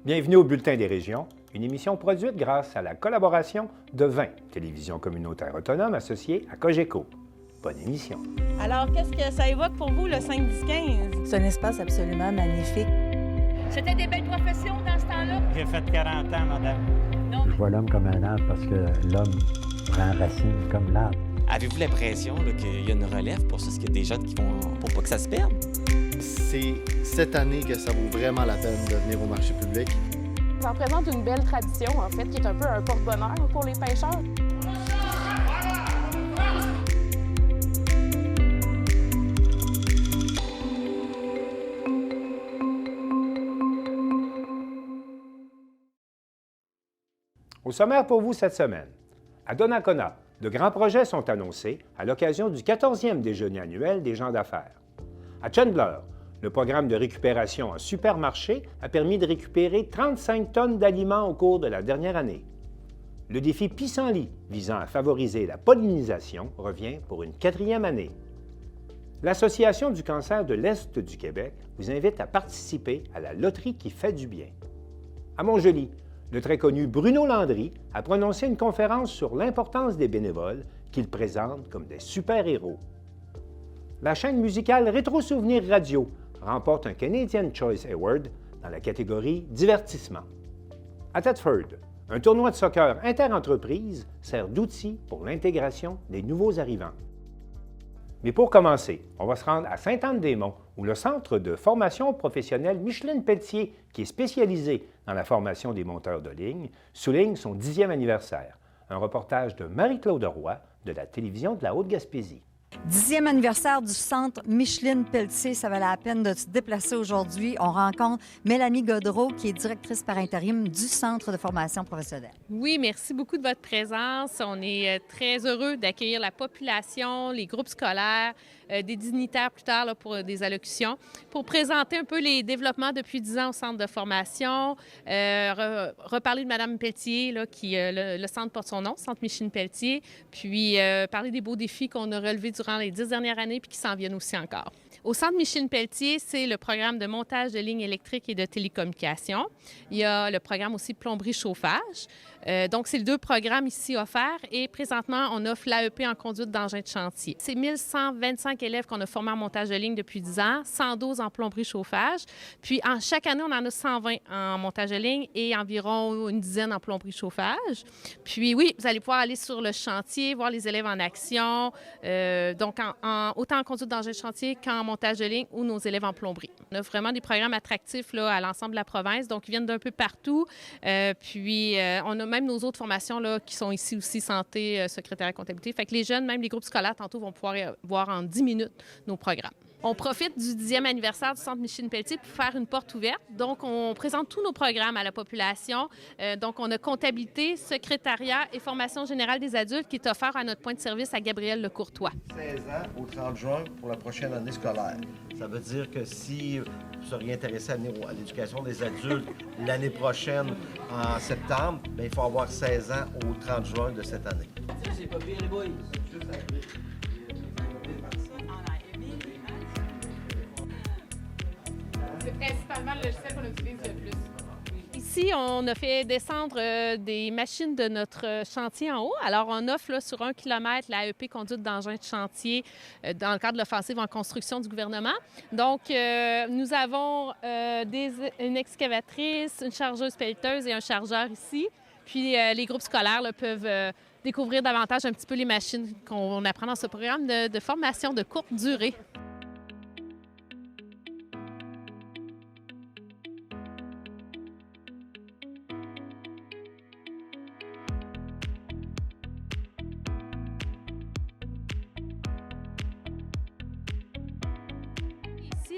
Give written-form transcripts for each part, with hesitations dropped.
Bienvenue au Bulletin des régions, une émission produite grâce à la collaboration de 20 télévisions communautaires autonomes associées à Cogeco. Bonne émission. Alors, qu'est-ce que ça évoque pour vous, le 5-10-15? C'est un espace absolument magnifique. C'était des belles professions dans ce temps-là? J'ai fait 40 ans, madame. Non. Je vois l'homme comme un arbre parce que l'homme prend racine comme l'arbre. Avez-vous l'impression qu'il y a une relève pour ça? Est-ce qu'il y a des jeunes qui vont pour pas que ça se perde? C'est cette année que ça vaut vraiment la peine de venir au marché public. Ça représente une belle tradition, en fait, qui est un peu un porte-bonheur pour les pêcheurs. Au sommaire pour vous cette semaine, à Donnacona, de grands projets sont annoncés à l'occasion du 14e déjeuner annuel des gens d'affaires. À Chandler, le programme de récupération en supermarché a permis de récupérer 35 tonnes d'aliments au cours de la dernière année. Le défi Pissenlit, visant à favoriser la pollinisation, revient pour une 4e année. L'Association du cancer de l'Est du Québec vous invite à participer à la loterie qui fait du bien. À Montjoly, le très connu Bruno Landry a prononcé une conférence sur l'importance des bénévoles qu'il présente comme des super-héros. La chaîne musicale Rétro Souvenirs Radio remporte un Canadian Choice Award dans la catégorie Divertissement. À Thetford, un tournoi de soccer inter-entreprise sert d'outil pour l'intégration des nouveaux arrivants. Mais pour commencer, on va se rendre à Sainte-Anne-des-Monts, où le Centre de formation professionnelle Micheline Pelletier, qui est spécialisé dans la formation des monteurs de ligne, souligne son 10e anniversaire. Un reportage de Marie-Claude Roy de la télévision de la Haute-Gaspésie. 10e anniversaire du centre Micheline Pelletier, ça valait la peine de se déplacer aujourd'hui. On rencontre Mélanie Godreau, qui est directrice par intérim du centre de formation professionnelle. Oui, merci beaucoup de votre présence. On est très heureux d'accueillir la population, les groupes scolaires, des dignitaires plus tard là, pour des allocutions, pour présenter un peu les développements depuis 10 ans au centre de formation, reparler de Mme Pelletier, là, qui le centre porte son nom, Centre Micheline Pelletier, puis parler des beaux défis qu'on a relevés durant les 10 dernières années puis qui s'en viennent aussi encore. Au Centre Micheline Pelletier, c'est le programme de montage de lignes électriques et de télécommunications. Il y a le programme aussi plomberie-chauffage. Donc, c'est les deux programmes ici offerts et présentement, on offre l'AEP en conduite d'engins de chantier. C'est 1125 élèves qu'on a formés en montage de ligne depuis 10 ans, 112 en plomberie-chauffage. Puis, chaque année, on en a 120 en montage de ligne et environ une dizaine en plomberie-chauffage. Puis, oui, vous allez pouvoir aller sur le chantier, voir les élèves en action, donc autant en conduite d'engins de chantier qu'en montage de ligne ou nos élèves en plomberie. On a vraiment des programmes attractifs là, à l'ensemble de la province, donc ils viennent d'un peu partout. Puis, on a même nos autres formations là, qui sont ici aussi, santé, secrétariat, comptabilité. Fait que les jeunes, même les groupes scolaires, tantôt, vont pouvoir voir en 10 minutes nos programmes. On profite du 10e anniversaire du Centre Micheline Pelletier pour faire une porte ouverte. Donc, on présente tous nos programmes à la population. Donc, on a comptabilité, secrétariat et formation générale des adultes qui est offert à notre point de service à Gabriel Lecourtois. 16 ans au 30 juin pour la prochaine année scolaire. Ça veut dire que si vous seriez intéressé à venir à l'éducation des adultes l'année prochaine, en septembre, bien, il faut avoir 16 ans au 30 juin de cette année. C'est pas pire, les boys. C'est principalement le logiciel qu'on utilise le plus. Ici, on a fait descendre des machines de notre chantier en haut. Alors, on offre là, sur 1 kilomètre l'AEP conduite d'engins de chantier dans le cadre de l'offensive en construction du gouvernement. Donc, nous avons une excavatrice, une chargeuse pelleteuse et un chargeur ici. Puis, les groupes scolaires là, peuvent découvrir davantage un petit peu les machines qu'on apprend dans ce programme de formation de courte durée.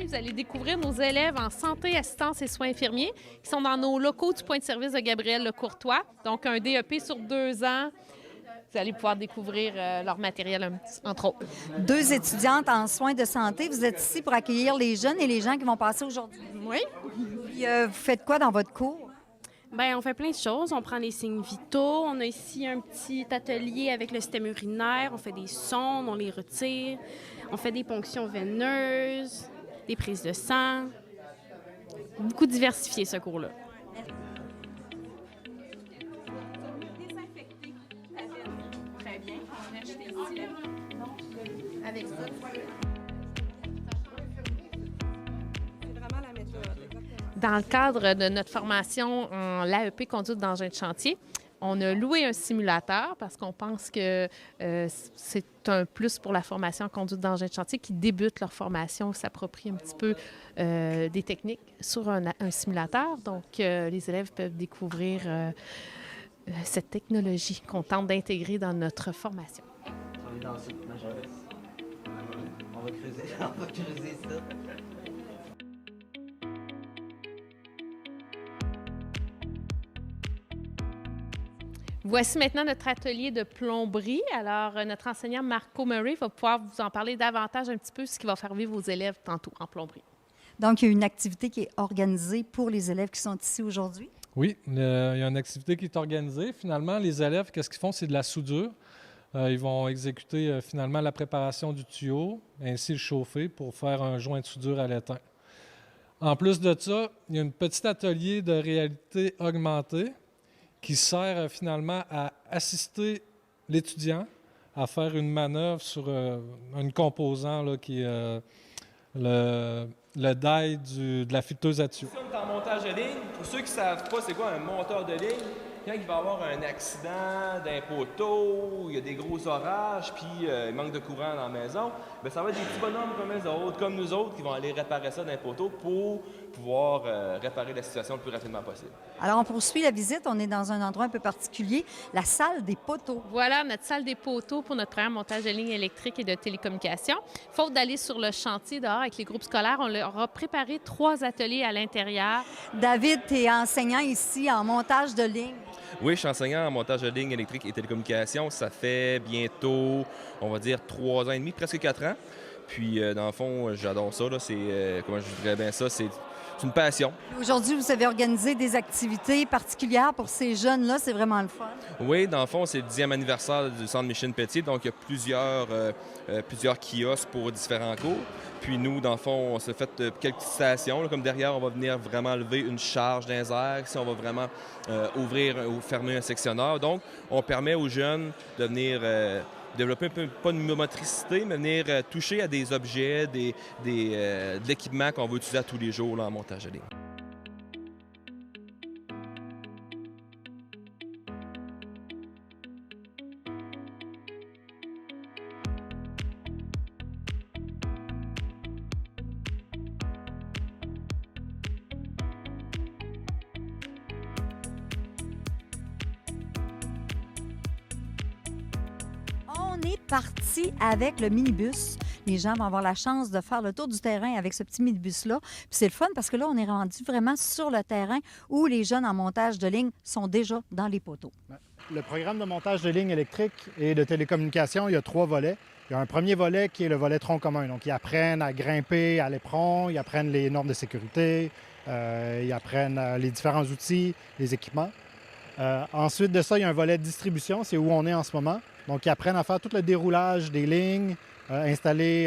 Vous allez découvrir nos élèves en santé, assistance et soins infirmiers qui sont dans nos locaux du point de service de Gabriel Lecourtois. Donc, un DEP sur 2 ans. Vous allez pouvoir découvrir leur matériel, entre autres. 2 étudiantes en soins de santé. Vous êtes ici pour accueillir les jeunes et les gens qui vont passer aujourd'hui. Oui. Puis, vous faites quoi dans votre cours? Bien, on fait plein de choses. On prend les signes vitaux. On a ici un petit atelier avec le système urinaire. On fait des sondes, on les retire. On fait des ponctions veineuses, des prises de sang. Beaucoup diversifié, ce cours-là. Merci. avec ça. C'est vraiment la méthode, exactement. Dans le cadre de notre formation en l'AEP conduite d'engin de chantier, on a loué un simulateur parce qu'on pense que c'est un plus pour la formation en conduite d'engin de chantier qui débute leur formation, s'approprient un petit peu des techniques sur un simulateur. Donc, les élèves peuvent découvrir cette technologie qu'on tente d'intégrer dans notre formation. On est dans cette majorité. On va creuser ça. Voici maintenant notre atelier de plomberie. Alors, notre enseignant Marco Murray va pouvoir vous en parler davantage un petit peu, ce qui va faire vivre vos élèves tantôt en plomberie. Donc, il y a une activité qui est organisée pour les élèves qui sont ici aujourd'hui? Oui, il y a une activité qui est organisée. Finalement, les élèves, qu'est-ce qu'ils font? C'est de la soudure. Ils vont exécuter finalement la préparation du tuyau, ainsi le chauffer pour faire un joint de soudure à l'étain. En plus de ça, il y a un petit atelier de réalité augmentée qui sert finalement à assister l'étudiant à faire une manœuvre sur un composant là, qui est le die de la fileteuse à tuyaux. Ici, on est en montage de ligne. Pour ceux qui ne savent pas c'est quoi un monteur de ligne, quand il va y avoir un accident d'un poteau, il y a des gros orages, puis il manque de courant dans la maison, bien, ça va être des petits bonhommes comme nous autres, qui vont aller réparer ça d'un poteau pour pouvoir réparer la situation le plus rapidement possible. Alors, on poursuit la visite. On est dans un endroit un peu particulier, la salle des poteaux. Voilà notre salle des poteaux pour notre premier montage de lignes électriques et de télécommunications. Faute d'aller sur le chantier dehors avec les groupes scolaires, on leur a préparé 3 ateliers à l'intérieur. David, tu es enseignant ici en montage de lignes. Oui, je suis enseignant en montage de lignes électriques et télécommunications. Ça fait bientôt, on va dire, 3 ans et demi, presque 4 ans. Puis, dans le fond, j'adore ça. Là. C'est, comment je dirais bien ça, c'est une passion. Aujourd'hui, vous avez organisé des activités particulières pour ces jeunes-là. C'est vraiment le fun. Oui, dans le fond, c'est le 10e anniversaire du centre Micheline-Pelletier. Donc, il y a plusieurs kiosques pour différents cours. Puis nous, dans le fond, on s'est fait quelques stations. Là, comme derrière, on va venir vraiment lever une charge dans les airs. Ici, on va vraiment ouvrir ou fermer un sectionneur. Donc, on permet aux jeunes de venir développer un peu, pas de motricité, mais venir toucher à des objets, de l'équipement qu'on va utiliser à tous les jours là, en montage de ligne. On est parti avec le minibus. Les gens vont avoir la chance de faire le tour du terrain avec ce petit minibus-là. Puis c'est le fun parce que là, on est rendu vraiment sur le terrain où les jeunes en montage de ligne sont déjà dans les poteaux. Le programme de montage de lignes électriques et de télécommunications, il y a 3 volets. Il y a un premier volet qui est le volet tronc commun. Donc, ils apprennent à grimper à l'éperon, ils apprennent les normes de sécurité, ils apprennent les différents outils, les équipements. Ensuite de ça, il y a un volet de distribution, c'est où on est en ce moment. Donc, ils apprennent à faire tout le déroulage des lignes, installer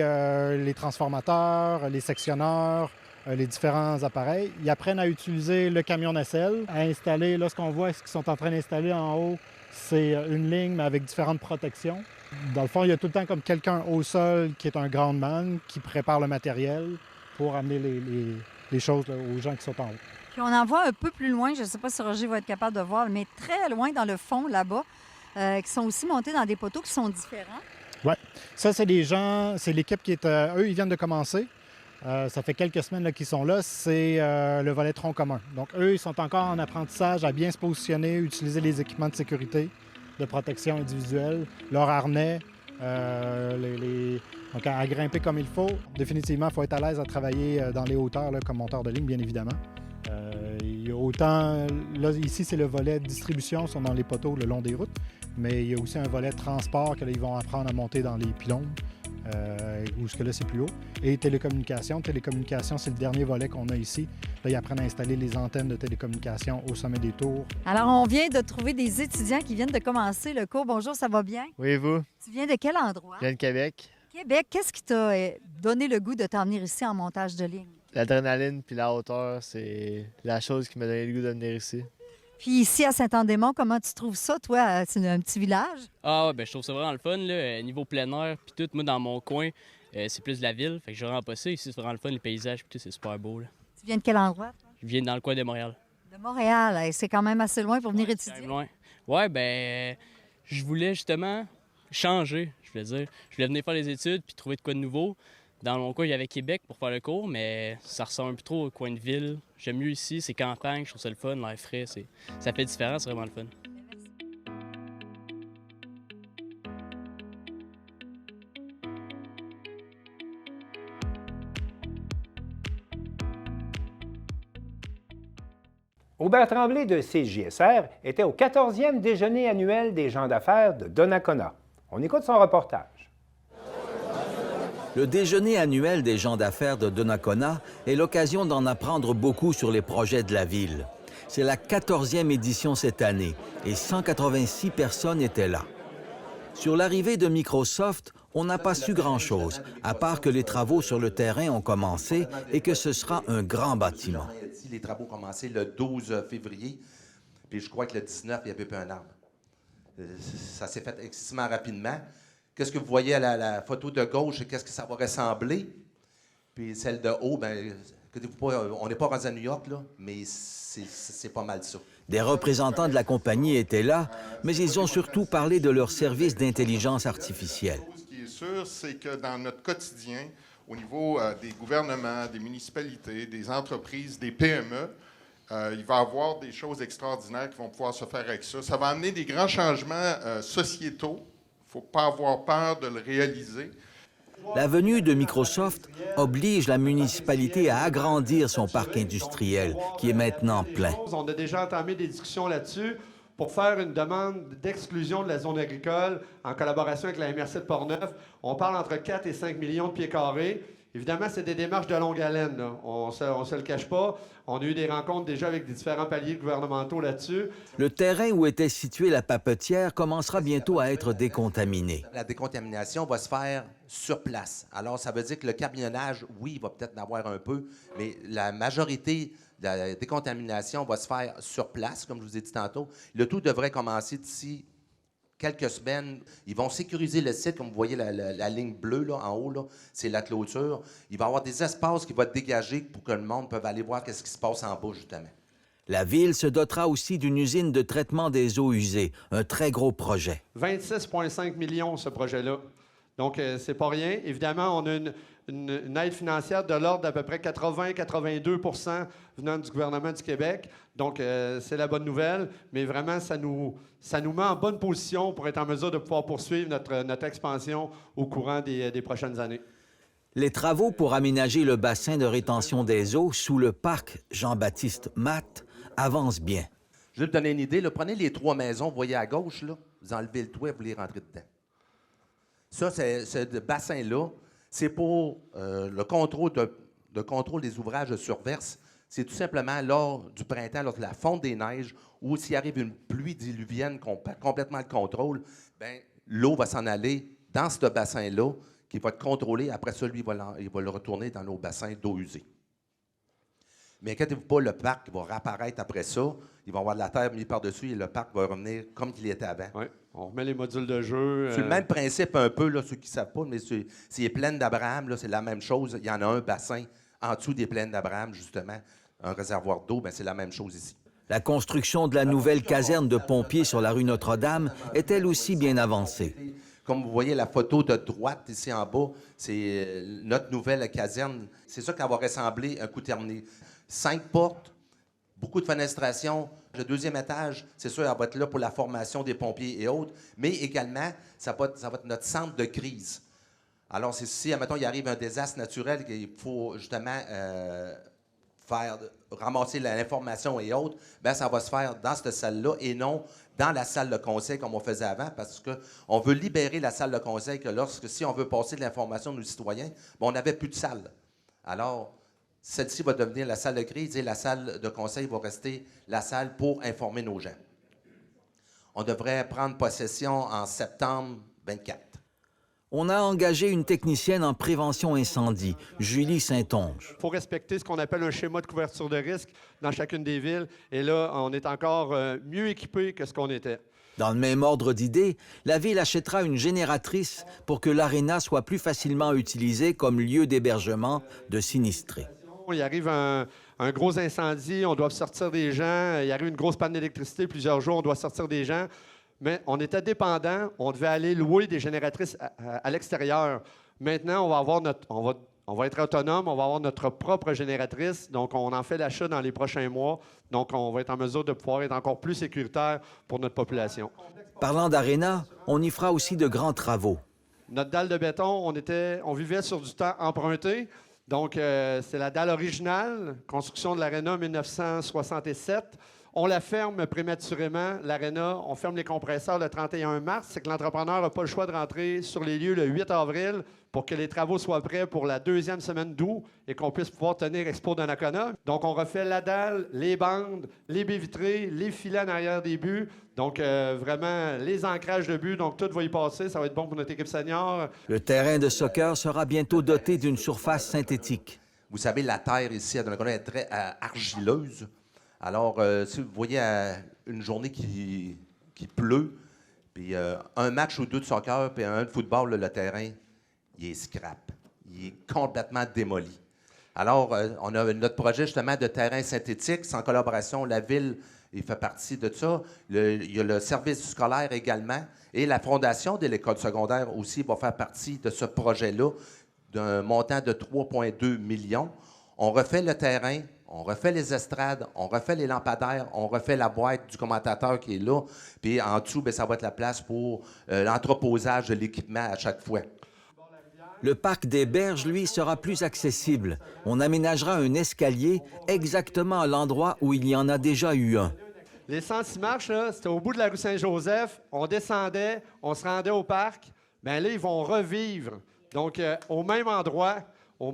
les transformateurs, les sectionneurs, les différents appareils. Ils apprennent à utiliser le camion nacelle, à installer, là, ce qu'on voit, ce qu'ils sont en train d'installer en haut, c'est une ligne, mais avec différentes protections. Dans le fond, il y a tout le temps comme quelqu'un au sol qui est un groundman, qui prépare le matériel pour amener les choses là, aux gens qui sont en haut. Puis on en voit un peu plus loin, je ne sais pas si Roger va être capable de voir, mais très loin dans le fond, là-bas, qui sont aussi montés dans des poteaux qui sont différents. Oui. Ça, c'est des gens, c'est l'équipe qui est... eux, ils viennent de commencer. Ça fait quelques semaines là, qu'ils sont là. C'est le volet tronc commun. Donc, eux, ils sont encore en apprentissage à bien se positionner, utiliser les équipements de sécurité, de protection individuelle, leur harnais, donc à grimper comme il faut. Définitivement, il faut être à l'aise à travailler dans les hauteurs là, comme monteur de ligne, bien évidemment. Il y a autant... Là, ici, c'est le volet distribution, ils sont dans les poteaux le long des routes, mais il y a aussi un volet transport que là, ils vont apprendre à monter dans les pylônes, où ce que là, c'est plus haut. Et télécommunications. Télécommunications, c'est le dernier volet qu'on a ici. Là, ils apprennent à installer les antennes de télécommunications au sommet des tours. Alors, on vient de trouver des étudiants qui viennent de commencer le cours. Bonjour, ça va bien? Oui, et vous? Tu viens de quel endroit? Je viens de Québec. Québec, qu'est-ce qui t'a donné le goût de t'en venir ici en montage de ligne? L'adrénaline puis la hauteur, c'est la chose qui m'a donné le goût de venir ici. Puis ici, à Saint-Anne-des-Monts, comment tu trouves ça, toi? C'est un petit village? Ah, ben je trouve ça vraiment le fun, là. Niveau plein air, puis tout, moi, dans mon coin, c'est plus de la ville, fait que je vraiment pas ça. Ici, c'est vraiment le fun, les paysages, puis tout, c'est super beau, là. Tu viens de quel endroit, toi? Je viens dans le coin de Montréal. De Montréal. Hey, c'est quand même assez loin pour venir étudier. C'est quand même loin. Ouais, ben, je voulais justement changer, je voulais dire. Je voulais venir faire les études, puis trouver de quoi de nouveau. Dans mon coin, il y avait Québec pour faire le cours, mais ça ressemble un peu trop au coin de ville. J'aime mieux ici, c'est campagne, je trouve ça le fun, l'air frais, ça fait différent, c'est vraiment le fun. Aubert Tremblay de CJSR était au 14e déjeuner annuel des gens d'affaires de Donnacona. On écoute son reportage. Le déjeuner annuel des gens d'affaires de Donnacona est l'occasion d'en apprendre beaucoup sur les projets de la ville. C'est la 14e édition cette année et 186 personnes étaient là. Sur l'arrivée de Microsoft, on n'a pas su grand-chose, à part que les travaux sur le terrain ont commencé et que ce sera un grand bâtiment. Les travaux ont commencé le 12 février, puis je crois que le 19, il n'y avait plus un arbre. Ça s'est fait excessivement rapidement. Qu'est-ce que vous voyez à la photo de gauche, qu'est-ce que ça va ressembler? Puis celle de haut, bien, on n'est pas rendu à New York, là, mais c'est pas mal ça. Des représentants de la compagnie étaient là, mais ils ont surtout parlé de leur service d'intelligence artificielle. Ce qui est sûr, c'est que dans notre quotidien, au niveau des gouvernements, des municipalités, des entreprises, des PME, il va y avoir des choses extraordinaires qui vont pouvoir se faire avec ça. Ça va amener des grands changements sociétaux. Il ne faut pas avoir peur de le réaliser. La venue de Microsoft oblige la municipalité à agrandir son parc industriel, qui est maintenant plein. On a déjà entamé des discussions là-dessus pour faire une demande d'exclusion de la zone agricole en collaboration avec la MRC de Portneuf. On parle entre 4 et 5 millions de pieds carrés. Évidemment, c'est des démarches de longue haleine, là. On se le cache pas. On a eu des rencontres déjà avec des différents paliers gouvernementaux là-dessus. Le terrain où était située la papetière commencera bientôt à être décontaminé. La décontamination va se faire sur place. Alors, ça veut dire que le camionnage, oui, il va peut-être en avoir un peu, mais la majorité de la décontamination va se faire sur place, comme je vous ai dit tantôt. Le tout devrait commencer d'ici quelques semaines. Ils vont sécuriser le site, comme vous voyez la ligne bleue là, en haut, là, c'est la clôture. Il va y avoir des espaces qui vont être dégagés pour que le monde puisse aller voir ce qui se passe en bas, justement. La ville se dotera aussi d'une usine de traitement des eaux usées, un très gros projet. 26,5 millions, ce projet-là. Donc, c'est pas rien. Évidemment, on a une aide financière de l'ordre d'à peu près 80-82 % venant du gouvernement du Québec. Donc, c'est la bonne nouvelle. Mais vraiment, ça nous met en bonne position pour être en mesure de pouvoir poursuivre notre expansion au courant des prochaines années. Les travaux pour aménager le bassin de rétention des eaux sous le parc Jean-Baptiste Matte avancent bien. Je vais vous donner une idée. Là, prenez les 3 maisons, vous voyez à gauche, là, vous enlevez le toit et vous les rentrez dedans. Ça, ce bassin-là, c'est pour le contrôle contrôle des ouvrages de surverse. C'est tout simplement lors du printemps, lors de la fonte des neiges, ou s'il arrive une pluie diluvienne qu'on perd complètement le contrôle, bien, l'eau va s'en aller dans ce bassin-là, qui va être contrôlé. Après ça, lui, il va le retourner dans nos bassins d'eau usée. Mais inquiétez-vous pas, le parc va réapparaître après ça. Il va y avoir de la terre mise par-dessus et le parc va revenir comme il était avant. Oui, on remet les modules de jeu. C'est le même principe un peu, là, ceux qui ne savent pas, mais c'est les plaines d'Abraham, là, c'est la même chose. Il y en a un bassin en dessous des plaines d'Abraham, justement, un réservoir d'eau, bien, c'est la même chose ici. La construction de la nouvelle caserne de pompiers sur la rue Notre-Dame est elle aussi bien avancée. Comme vous voyez la photo de droite ici en bas, c'est notre nouvelle caserne. C'est ça qui va ressembler un coup terminé. 5 portes, beaucoup de fenestration. Le 2e étage, c'est sûr, elle va être là pour la formation des pompiers et autres, mais également, ça va être notre centre de crise. Alors, si, admettons, il arrive un désastre naturel, qu'il faut justement ramasser l'information et autres, bien, ça va se faire dans cette salle-là et non dans la salle de conseil comme on faisait avant, parce qu'on veut libérer la salle de conseil que si on veut passer de l'information aux citoyens, bien, on n'avait plus de salle. Alors, celle-ci va devenir la salle de crise et la salle de conseil va rester la salle pour informer nos gens. On devrait prendre possession en septembre 24. On a engagé une technicienne en prévention incendie, Julie Saint-Onge. Il faut respecter ce qu'on appelle un schéma de couverture de risque dans chacune des villes. Et là, on est encore mieux équipé que ce qu'on était. Dans le même ordre d'idées, la Ville achètera une génératrice pour que l'aréna soit plus facilement utilisée comme lieu d'hébergement de sinistrés. Il arrive un gros incendie, on doit sortir des gens. Il arrive une grosse panne d'électricité, plusieurs jours, on doit sortir des gens. Mais on était dépendant, on devait aller louer des génératrices à l'extérieur. Maintenant, on va être autonome, on va avoir notre propre génératrice. Donc, on en fait l'achat dans les prochains mois. Donc, on va être en mesure de pouvoir être encore plus sécuritaire pour notre population. Parlant d'aréna, on y fera aussi de grands travaux. Notre dalle de béton, on vivait sur du temps emprunté. Donc, c'est la dalle originale, construction de l'aréna 1967. On la ferme prématurément, l'aréna. On ferme les compresseurs le 31 mars. C'est que l'entrepreneur n'a pas le choix de rentrer sur les lieux le 8 avril pour que les travaux soient prêts pour la deuxième semaine d'août et qu'on puisse pouvoir tenir Expo Donnacona. Donc, on refait la dalle, les bandes, les baies vitrées, les filets en arrière des buts. Donc, vraiment, les ancrages de buts. Donc, tout va y passer. Ça va être bon pour notre équipe senior. Le terrain de soccer sera bientôt doté d'une surface synthétique. Vous savez, la terre ici à Donnacona est très argileuse. Alors, si vous voyez une journée qui pleut, puis un match ou deux de soccer, puis un de football, le terrain, il est scrap. Il est complètement démoli. Alors, on a notre projet justement de terrain synthétique. C'est en collaboration, la Ville, il fait partie de ça. Il y a le service scolaire également. Et la fondation de l'école secondaire aussi va faire partie de ce projet-là, d'un montant de 3,2 millions. On refait le terrain. On refait les estrades, on refait les lampadaires, on refait la boîte du commentateur qui est là. Puis en dessous, bien, ça va être la place pour l'entreposage de l'équipement à chaque fois. Le parc des Berges, lui, sera plus accessible. On aménagera un escalier exactement à l'endroit où il y en a déjà eu un. Les 106 marches, c'était au bout de la rue Saint-Joseph. On descendait, on se rendait au parc. Bien là, ils vont revivre. Donc, au même endroit, on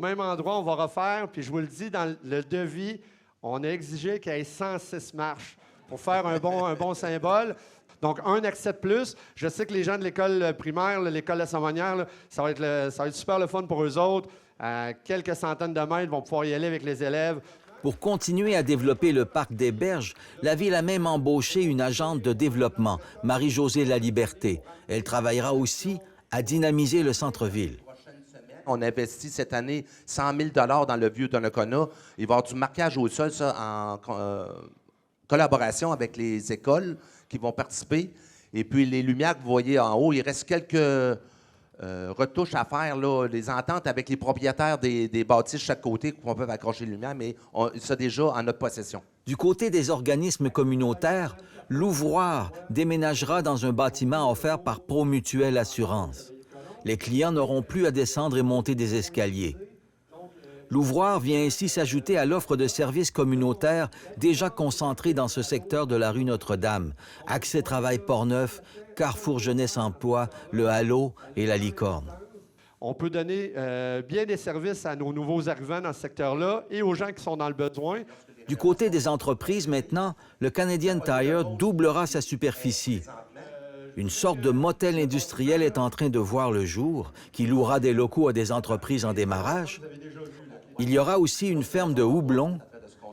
va refaire. Puis je vous le dis, dans le devis, on a exigé qu'il y ait 106 marches pour faire un bon symbole. Donc, un accès de plus. Je sais que les gens de l'école primaire, l'école de la Savonnière, ça va être super le fun pour eux autres. À quelques centaines de mètres, ils vont pouvoir y aller avec les élèves. Pour continuer à développer le parc des Berges, la Ville a même embauché une agente de développement, Marie-Josée Laliberté. Elle travaillera aussi à dynamiser le centre-ville. On investit cette année 100 000 $ dans le vieux Donnacona. Il va y avoir du marquage au sol, ça, en collaboration avec les écoles qui vont participer. Et puis, les lumières que vous voyez en haut, il reste quelques retouches à faire, là, les ententes avec les propriétaires des bâtisses de chaque côté qu'on peut accrocher les lumières, mais c'est déjà en notre possession. Du côté des organismes communautaires, l'ouvroir déménagera dans un bâtiment offert par Promutuelle Assurance. Les clients n'auront plus à descendre et monter des escaliers. L'ouvroir vient ainsi s'ajouter à l'offre de services communautaires déjà concentrés dans ce secteur de la rue Notre-Dame. Accès Travail Portneuf, Carrefour Jeunesse Emploi, le Halo et la Licorne. On peut donner bien des services à nos nouveaux arrivants dans ce secteur-là et aux gens qui sont dans le besoin. Du côté des entreprises, maintenant, le Canadian Tire doublera sa superficie. Une sorte de motel industriel est en train de voir le jour, qui louera des locaux à des entreprises en démarrage. Il y aura aussi une ferme de houblon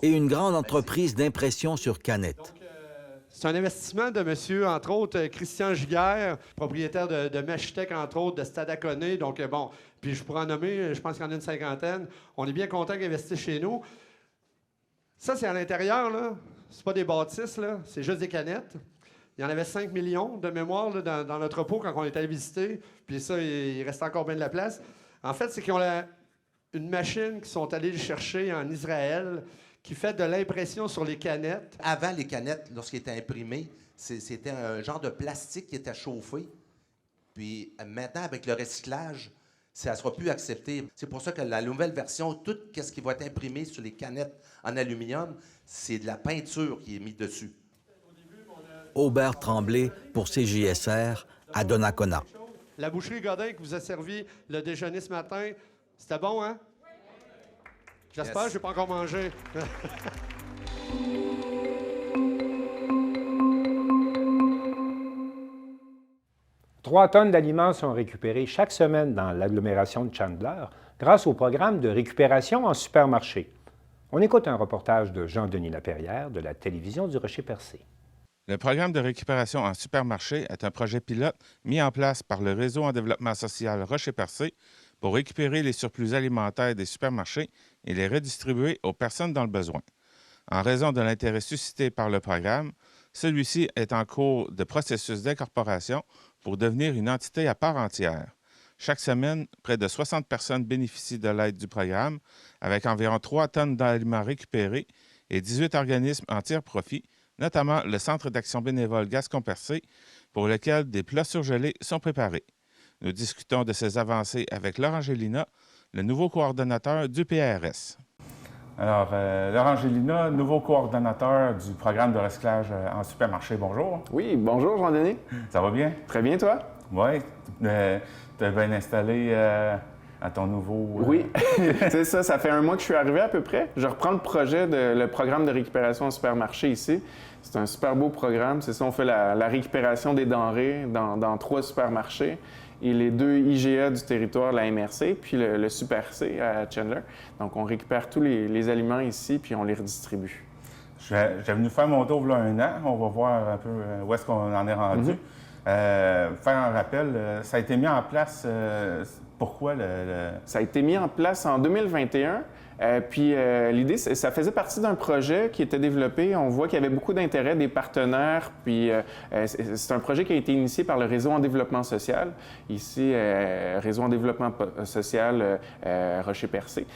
et une grande entreprise d'impression sur canette. C'est un investissement de monsieur, entre autres, Christian Giguère, propriétaire de Meshtech, entre autres, de Stadaconé. Donc, bon, puis je pourrais en nommer, je pense qu'il y en a une cinquantaine. On est bien content qu'ils investissent chez nous. Ça, c'est à l'intérieur, là. C'est pas des bâtisses, là. C'est juste des canettes. Il y en avait 5 millions de mémoire là, dans notre pot quand on est allé visiter. Puis ça, il reste encore bien de la place. En fait, c'est qu'ils ont une machine qu'ils sont allés chercher en Israël qui fait de l'impression sur les canettes. Avant, les canettes, lorsqu'ils étaient imprimés, c'était un genre de plastique qui était chauffé. Puis maintenant, avec le recyclage, ça ne sera plus accepté. C'est pour ça que la nouvelle version, tout ce qui va être imprimé sur les canettes en aluminium, c'est de la peinture qui est mise dessus. Aubert Tremblay pour CJSR à Donnacona. La boucherie Godin qui vous a servi le déjeuner ce matin, c'était bon, hein? J'espère que je n'ai pas encore mangé. Notre 3 tonnes d'aliments sont récupérées chaque semaine dans l'agglomération de Chandler grâce au programme de récupération en supermarché. On écoute un reportage de Jean-Denis Laperrière de la télévision du Rocher-Percé. Le programme de récupération en supermarché est un projet pilote mis en place par le Réseau en développement social Rocher-Percé pour récupérer les surplus alimentaires des supermarchés et les redistribuer aux personnes dans le besoin. En raison de l'intérêt suscité par le programme, celui-ci est en cours de processus d'incorporation pour devenir une entité à part entière. Chaque semaine, près de 60 personnes bénéficient de l'aide du programme, avec environ 3 tonnes d'aliments récupérés et 18 organismes en tirent profit, notamment le Centre d'action bénévole Gascon-Percé, pour lequel des plats surgelés sont préparés. Nous discutons de ces avancées avec Laurent Gélina, le nouveau coordonnateur du PRS. Alors, Laurent Gélina, nouveau coordonnateur du programme de recyclage en supermarché. Bonjour. Oui, bonjour Jean-Denis. Ça va bien? Très bien, toi? Oui. Tu es bien installé à ton nouveau... Oui, c'est ça. Ça fait 1 mois que je suis arrivé à peu près. Je reprends le programme de récupération en supermarché ici. C'est un super beau programme. C'est ça, on fait la récupération des denrées dans 3 supermarchés. Et les 2 IGA du territoire, la MRC, puis le Super C à Chandler. Donc, on récupère tous les aliments ici, puis on les redistribue. J'ai venu faire mon tour il y a 1 an. On va voir un peu où est-ce qu'on en est rendu. Faire un rappel, ça a été mis en place, pourquoi Ça a été mis en place en 2021. Puis l'idée, ça faisait partie d'un projet qui était développé. On voit qu'il y avait beaucoup d'intérêt des partenaires. Puis c'est un projet qui a été initié par le Réseau en développement social, ici, Réseau en développement social Rocher-Percé.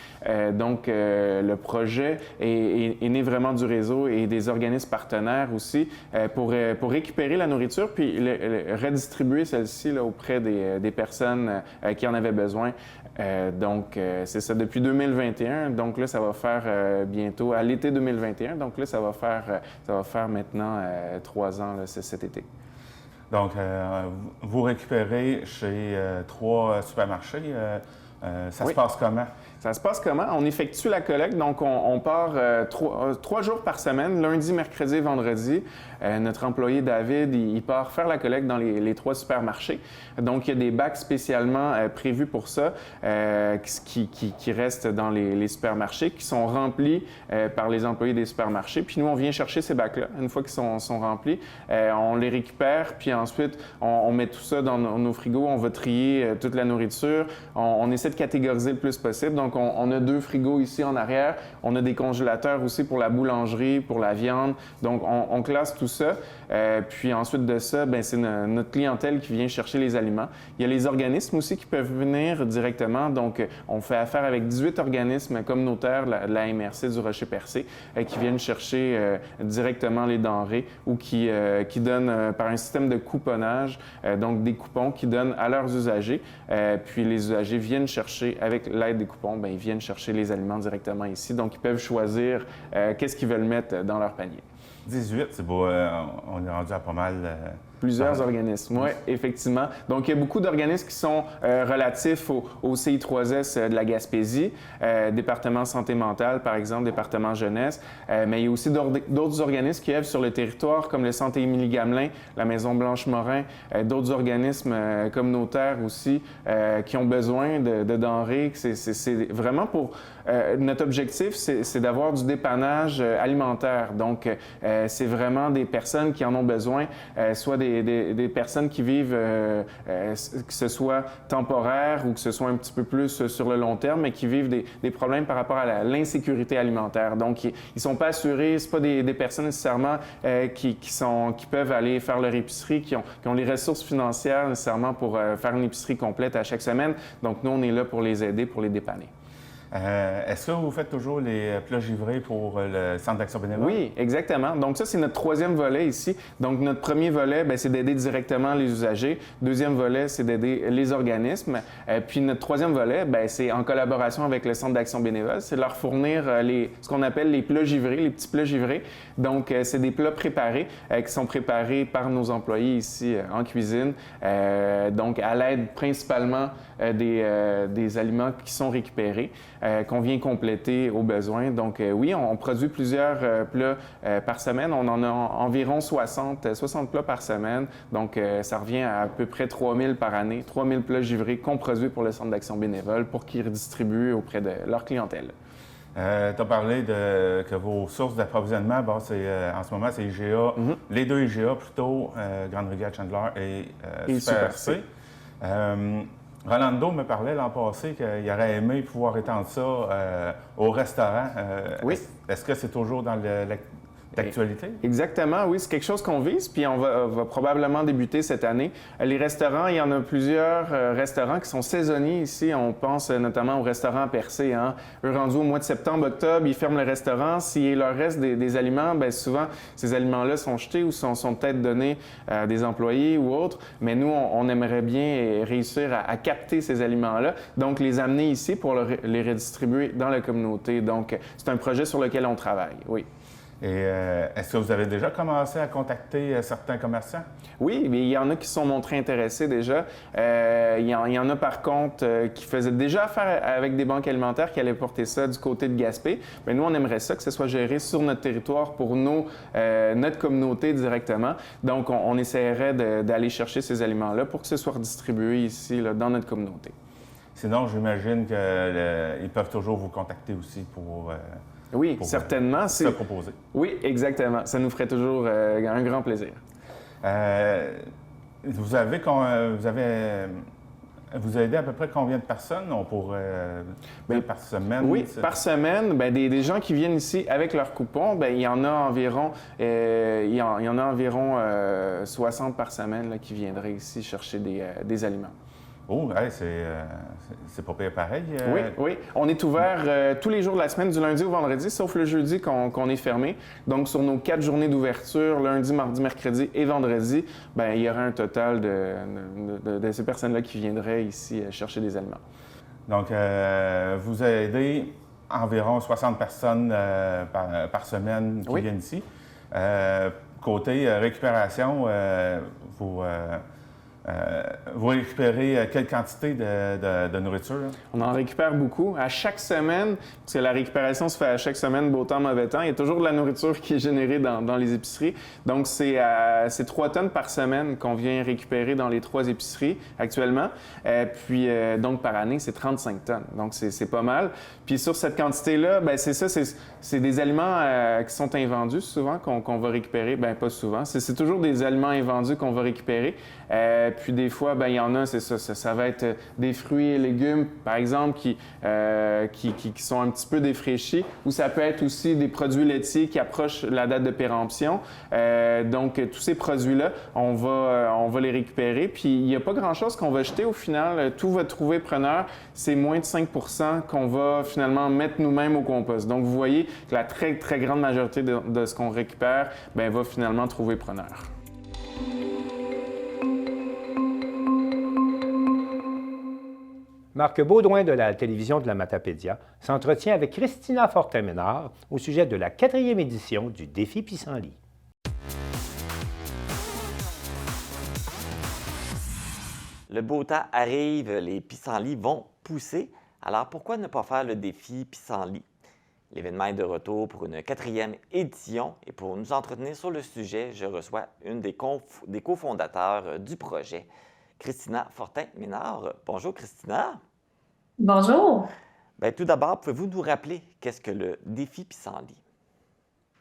Donc, le projet est né vraiment du réseau et des organismes partenaires aussi pour récupérer la nourriture puis redistribuer celle-ci là, auprès des personnes qui en avaient besoin. Donc, c'est ça depuis 2021. Donc là, ça va faire bientôt, à l'été 2021. Donc là, ça va faire maintenant 3 ans là, cet été. Donc, vous récupérez chez 3 supermarchés. Ça se passe comment? Ça se passe comment? On effectue la collecte, donc on part 3 jours par semaine, lundi, mercredi et vendredi. Notre employé David, il part faire la collecte dans les 3 supermarchés. Donc, il y a des bacs spécialement prévus pour ça qui restent dans les supermarchés, qui sont remplis par les employés des supermarchés. Puis nous, on vient chercher ces bacs-là. Une fois qu'ils sont remplis, on les récupère, puis ensuite, on met tout ça dans nos frigos. On va trier toute la nourriture. On essaie de catégoriser le plus possible. Donc, on a 2 frigos ici en arrière. On a des congélateurs aussi pour la boulangerie, pour la viande. Donc, on classe tout ça. Puis ensuite de ça, c'est notre clientèle qui vient chercher les aliments. Il y a les organismes aussi qui peuvent venir directement. Donc, on fait affaire avec 18 organismes communautaires de la MRC du Rocher-Percé qui viennent chercher directement les denrées ou qui donnent par un système de couponnage, donc des coupons qui donnent à leurs usagers. Puis les usagers viennent chercher, avec l'aide des coupons, ils viennent chercher les aliments directement ici. Donc, ils peuvent choisir qu'est-ce qu'ils veulent mettre dans leur panier. 18, c'est beau. On est rendu à pas mal... Plusieurs organismes, oui, effectivement. Donc, il y a beaucoup d'organismes qui sont relatifs au CI3S de la Gaspésie, département santé mentale, par exemple, département jeunesse. Mais il y a aussi d'autres organismes qui œuvrent sur le territoire, comme le Centre Émilie-Gamelin, la Maison Blanche-Morin, d'autres organismes communautaires aussi qui ont besoin de denrées. C'est vraiment pour... notre objectif, c'est d'avoir du dépannage alimentaire. Donc, c'est vraiment des personnes qui en ont besoin, soit des personnes qui vivent, que ce soit temporaire ou que ce soit un petit peu plus sur le long terme, mais qui vivent des problèmes par rapport à l'insécurité alimentaire. Donc, ils ne sont pas assurés, ce pas des personnes nécessairement qui peuvent aller faire leur épicerie, qui ont les ressources financières nécessairement pour faire une épicerie complète à chaque semaine. Donc, nous, on est là pour les aider, pour les dépanner. Est-ce que vous faites toujours les plats givrés pour le Centre d'action bénévole? Oui, exactement. Donc ça, c'est notre 3e volet ici. Donc notre premier volet, c'est d'aider directement les usagers. 2e volet, c'est d'aider les organismes. Puis notre 3e volet, c'est en collaboration avec le Centre d'action bénévole, c'est de leur fournir ce qu'on appelle les plats givrés, les petits plats givrés. Donc c'est des plats préparés qui sont préparés par nos employés ici en cuisine. Donc à l'aide principalement des aliments qui sont récupérés. qu'on vient compléter aux besoins. Donc oui, on produit plusieurs plats par semaine. On en a environ 60 plats par semaine. Donc ça revient à peu près 3000 par année, 3000 plats givrés qu'on produit pour le Centre d'action bénévole pour qu'ils redistribuent auprès de leur clientèle. Tu as parlé que vos sources d'approvisionnement, en ce moment, c'est IGA, les deux IGA plutôt, Grande Rivière Chandler et Super C. Rolando me parlait l'an passé qu'il aurait aimé pouvoir étendre ça au restaurant. Oui. Est-ce que c'est toujours dans d'actualité? Exactement, oui, c'est quelque chose qu'on vise, puis on va probablement débuter cette année. Les restaurants, il y en a plusieurs restaurants qui sont saisonniers ici. On pense notamment aux restaurants Percé. Hein. Eux, rendus au mois de septembre, octobre, ils ferment le restaurant. S'il leur reste des aliments, bien souvent, ces aliments-là sont jetés ou sont peut-être donnés à des employés ou autres. Mais nous, on aimerait bien réussir à capter ces aliments-là, donc les amener ici pour les redistribuer dans la communauté. Donc, c'est un projet sur lequel on travaille, oui. Et est-ce que vous avez déjà commencé à contacter certains commerçants? Oui, mais il y en a qui se sont montrés intéressés déjà. Il y en a par contre qui faisaient déjà affaire avec des banques alimentaires qui allaient porter ça du côté de Gaspé. Mais nous, on aimerait ça que ce soit géré sur notre territoire pour notre communauté directement. Donc, on essaierait d'aller chercher ces aliments-là pour que ce soit redistribué ici, là, dans notre communauté. Sinon, j'imagine qu'ils peuvent toujours vous contacter aussi pour... Oui, certainement. Se proposer. Oui, exactement. Ça nous ferait toujours un grand plaisir. Vous avez aidé à peu près combien de personnes par semaine? Oui, par semaine, des gens qui viennent ici avec leur coupon, il y en a environ, 60 par semaine là, qui viendraient ici chercher des aliments. Oh, hey, c'est pas pire pareil. Oui. On est ouvert tous les jours de la semaine, du lundi au vendredi, sauf le jeudi qu'on est fermé. Donc, sur nos 4 journées d'ouverture, lundi, mardi, mercredi et vendredi, il y aura un total de ces personnes-là qui viendraient ici chercher des aliments. Donc, vous aidez environ 60 personnes par semaine qui viennent ici. Côté récupération, vous récupérez quelle quantité de nourriture? Là? On en récupère beaucoup. À chaque semaine, parce que la récupération se fait à chaque semaine, beau temps, mauvais temps, il y a toujours de la nourriture qui est générée dans les épiceries. Donc, c'est 3 tonnes par semaine qu'on vient récupérer dans les 3 épiceries actuellement. Puis, donc, par année, c'est 35 tonnes. Donc, c'est pas mal. Puis, sur cette quantité-là, c'est ça, c'est des aliments qui sont invendus souvent qu'on va récupérer. Pas souvent. C'est toujours des aliments invendus qu'on va récupérer. Puis des fois, il y en a, c'est ça va être des fruits et légumes, par exemple, qui sont un petit peu défraîchis, ou ça peut être aussi des produits laitiers qui approchent la date de péremption. Donc, tous ces produits-là, on va les récupérer. Puis, il n'y a pas grand-chose qu'on va jeter au final. Tout va trouver preneur. C'est moins de 5 % qu'on va finalement mettre nous-mêmes au compost. Donc, vous voyez que la très, très grande majorité de ce qu'on récupère va finalement trouver preneur. Marc Baudouin de la télévision de la Matapédia s'entretient avec Christina Fortin-Ménard au sujet de la 4e édition du Défi Pissenlit. Le beau temps arrive, les pissenlits vont pousser. Alors pourquoi ne pas faire le défi Pissenlit? L'événement est de retour pour une 4e édition et pour nous entretenir sur le sujet, je reçois une des cofondateurs du projet, Christina Fortin-Ménard. Bonjour Christina. Bonjour. Tout d'abord, pouvez-vous nous rappeler qu'est-ce que le défi Pissenlit?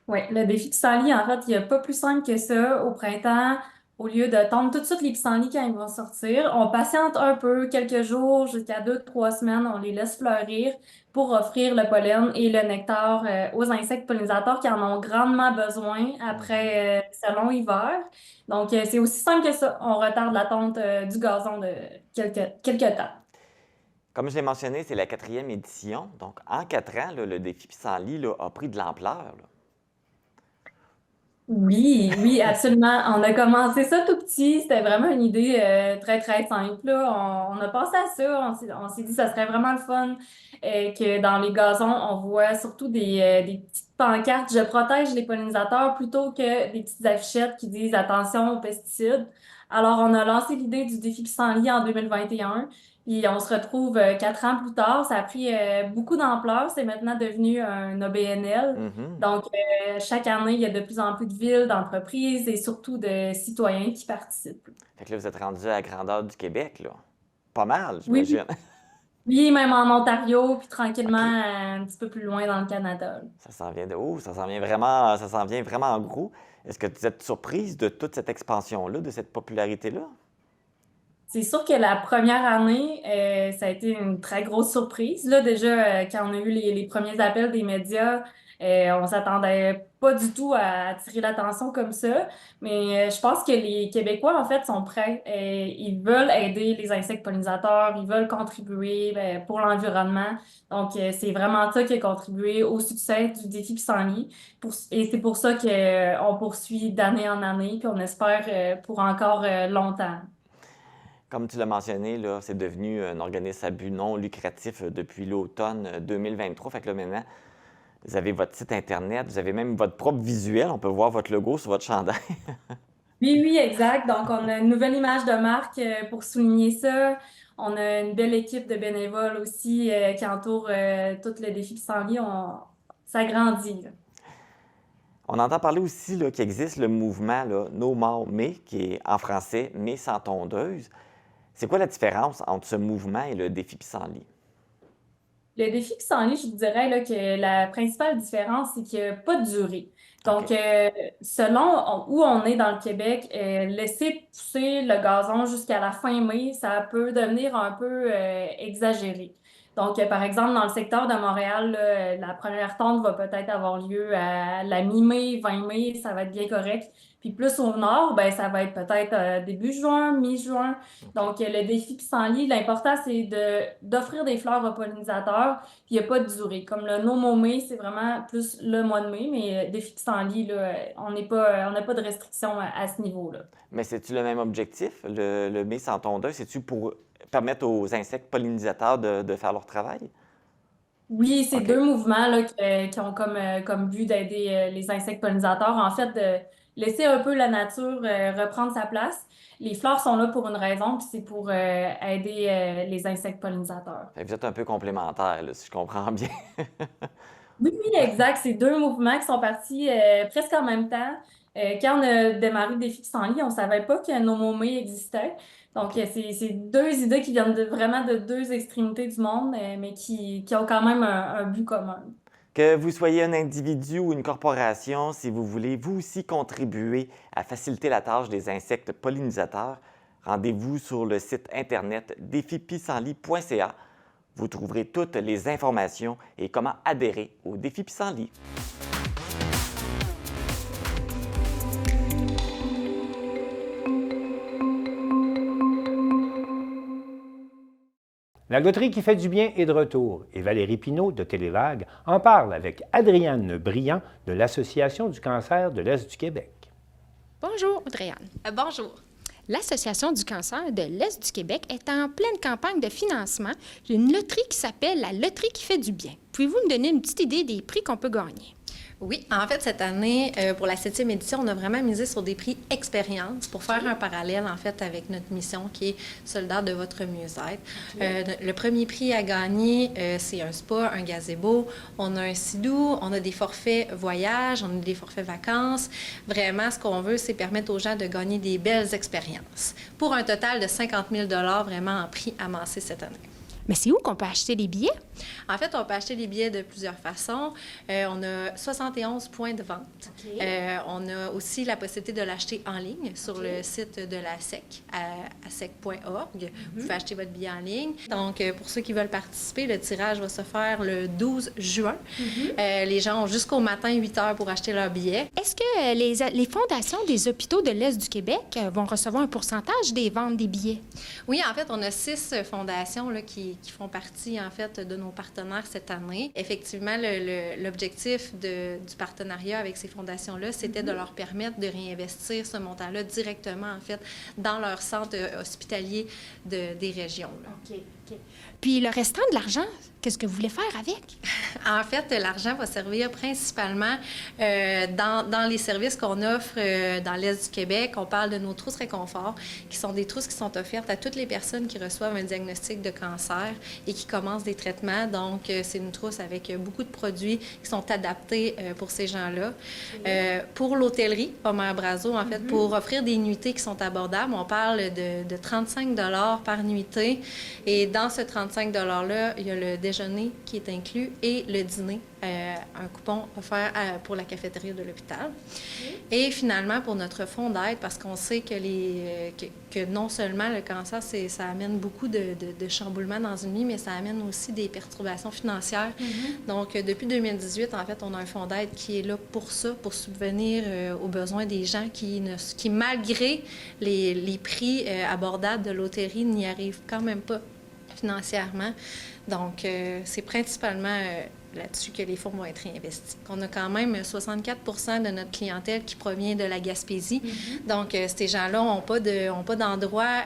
Oui, le défi pissenlit, en fait, il n'y a pas plus simple que ça. Au printemps, au lieu de tondre tout de suite les pissenlits quand ils vont sortir, on patiente un peu, quelques jours, jusqu'à 2-3 semaines, on les laisse fleurir pour offrir le pollen et le nectar aux insectes pollinisateurs qui en ont grandement besoin après ce long hiver. Donc, c'est aussi simple que ça. On retarde la tonte du gazon de quelques temps. Comme je l'ai mentionné, c'est la 4e édition. Donc, en 4 ans, le défi Pissenlit a pris de l'ampleur. Oui, absolument. On a commencé ça tout petit. C'était vraiment une idée très, très simple, là. On a pensé à ça. On s'est dit que ça serait vraiment le fun que dans les gazons, on voit surtout des petites pancartes « Je protège les pollinisateurs » plutôt que des petites affichettes qui disent « Attention aux pesticides ». Alors, on a lancé l'idée du défi Pissenlit en 2021. Puis on se retrouve 4 ans plus tard. Ça a pris beaucoup d'ampleur. C'est maintenant devenu un OBNL. Donc, chaque année, il y a de plus en plus de villes, d'entreprises et surtout de citoyens qui participent. Fait que là, vous êtes rendu à la grandeur du Québec, là. Pas mal, Oui, j'imagine. oui, même en Ontario, puis tranquillement un petit peu plus loin dans le Canada. Ça s'en vient de où? Ça s'en vient vraiment en gros. Est-ce que vous êtes surprise de toute cette expansion-là, de cette popularité-là? C'est sûr que la première année, ça a été une très grosse surprise. Là, déjà, quand on a eu les premiers appels des médias, on s'attendait pas du tout à attirer l'attention comme ça. Mais je pense que les Québécois, en fait, sont prêts. Ils veulent aider les insectes pollinisateurs, ils veulent contribuer pour l'environnement. Donc, c'est vraiment ça qui a contribué au succès du défi Pissenlit. Et c'est pour ça qu'on poursuit d'année en année, qu'on espère pour encore longtemps. Comme tu l'as mentionné, là, c'est devenu un organisme à but non lucratif depuis l'automne 2023. Fait que là, maintenant, vous avez votre site Internet, vous avez même votre propre visuel. On peut voir votre logo sur votre chandail. Oui, exact. Donc, on a une nouvelle image de marque pour souligner ça. On a une belle équipe de bénévoles aussi qui entoure tout le défi Pissenlit. Ça grandit, là. On entend parler aussi qu'il existe le mouvement là, No More May, qui est en français « Mais sans tondeuse ». C'est quoi la différence entre ce mouvement et le défi Pissenlit? Le défi Pissenlit, je vous dirais là, que la principale différence, c'est qu'il n'y a pas de durée. Donc, selon où on est dans le Québec, laisser pousser le gazon jusqu'à la fin mai, ça peut devenir un peu exagéré. Donc, par exemple, dans le secteur de Montréal, là, la première tonte va peut-être avoir lieu à la mi-mai, 20 mai, ça va être bien correct. Puis plus au nord, ben ça va être peut-être début juin, mi-juin. Donc, le défi Pissenlit, l'important, c'est d'offrir des fleurs aux pollinisateurs, puis il n'y a pas de durée. Comme le No More May, c'est vraiment plus le mois de mai, mais défi Pissenlit, là, on n'a pas de restriction à ce niveau-là. Mais c'est-tu le même objectif, le mai sans tondeuse? C'est-tu pour permettre aux insectes pollinisateurs de faire leur travail? Oui, c'est deux mouvements là, qui ont comme but d'aider les insectes pollinisateurs. En fait, de laisser un peu la nature reprendre sa place. Les fleurs sont là pour une raison, puis c'est pour aider les insectes pollinisateurs. Fait que vous êtes un peu complémentaires, là, si je comprends bien. Oui, exact. C'est deux mouvements qui sont partis presque en même temps. Quand on a démarré le défi Pissenlit, on ne savait pas que No More May existait. Donc, c'est deux idées qui viennent vraiment de deux extrémités du monde, mais qui ont quand même un but commun. Que vous soyez un individu ou une corporation, si vous voulez vous aussi contribuer à faciliter la tâche des insectes pollinisateurs, rendez-vous sur le site Internet défipissenlit.ca. Vous trouverez toutes les informations et comment adhérer au défi Pissenlit. La loterie qui fait du bien est de retour et Valérie Pinault de Télévague en parle avec Adrienne Briand de l'Association du cancer de l'Est du Québec. Bonjour, Adrienne. Bonjour. L'Association du cancer de l'Est du Québec est en pleine campagne de financement d'une loterie qui s'appelle la Loterie qui fait du bien. Pouvez-vous me donner une petite idée des prix qu'on peut gagner? Oui, en fait, cette année, pour la 7e édition, on a vraiment misé sur des prix expérience pour faire un parallèle, en fait, avec notre mission qui est Soldat de votre mieux-être. Le premier prix à gagner, c'est un spa, un gazebo. On a un sidou, on a des forfaits voyage, on a des forfaits vacances. Vraiment, ce qu'on veut, c'est permettre aux gens de gagner des belles expériences pour un total de 50 000 $ vraiment en prix amassé cette année. Mais c'est où qu'on peut acheter les billets? En fait, on peut acheter les billets de plusieurs façons. On a 71 points de vente. On a aussi la possibilité de l'acheter en ligne sur le site de la SEC, à sec.org. Vous pouvez acheter votre billet en ligne. Donc, pour ceux qui veulent participer, le tirage va se faire le 12 juin. Les gens ont jusqu'au matin 8 heures pour acheter leur billet. Est-ce que les fondations des hôpitaux de l'Est du Québec vont recevoir un pourcentage des ventes des billets? Oui, en fait, on a 6 fondations là, qui font partie, en fait, de nos partenaires cette année. Effectivement, l'objectif du partenariat avec ces fondations-là, c'était de leur permettre de réinvestir ce montant-là directement, en fait, dans leur centre hospitalier des régions. Là. OK. Puis le restant de l'argent, qu'est-ce que vous voulez faire avec? En fait, l'argent va servir principalement dans les services qu'on offre dans l'Est du Québec. On parle de nos trousses réconfort, qui sont des trousses qui sont offertes à toutes les personnes qui reçoivent un diagnostic de cancer et qui commencent des traitements. Donc, c'est une trousse avec beaucoup de produits qui sont adaptés pour ces gens-là. Pour l'hôtellerie, Omer Brazo, en fait, pour offrir des nuitées qui sont abordables, on parle de 35 $ par nuitée. Et dans ce 35 $-là, il y a le déjeuner qui est inclus et le dîner, un coupon offert pour la cafétéria de l'hôpital. Et finalement, pour notre fonds d'aide, parce qu'on sait que non seulement le cancer, ça amène beaucoup de chamboulements dans une vie, mais ça amène aussi des perturbations financières. Donc, depuis 2018, en fait, on a un fonds d'aide qui est là pour ça, pour subvenir aux besoins des gens qui malgré les prix abordables de l'hôtellerie, n'y arrivent quand même pas financièrement. Donc, c'est principalement là-dessus que les fonds vont être réinvestis. On a quand même 64 % de notre clientèle qui provient de la Gaspésie. Donc, ces gens-là n'ont pas d'endroit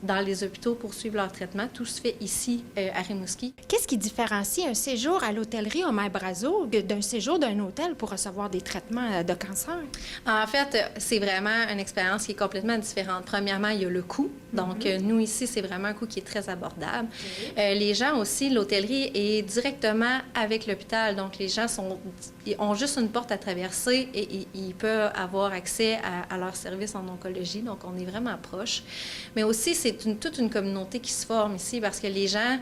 dans les hôpitaux pour suivre leur traitement. Tout se fait ici, à Rimouski. Qu'est-ce qui différencie un séjour à l'hôtellerie Omer Brazo d'un séjour d'un hôtel pour recevoir des traitements de cancer? En fait, c'est vraiment une expérience qui est complètement différente. Premièrement, il y a le coût. Donc, nous, ici, c'est vraiment un coût qui est très abordable. Les gens aussi, l'hôtellerie est directement avec l'hôpital. Donc, les gens ont juste une porte à traverser et ils peuvent avoir accès à leurs services en oncologie. Donc, on est vraiment proche. Mais aussi, c'est toute une communauté qui se forme ici parce que les gens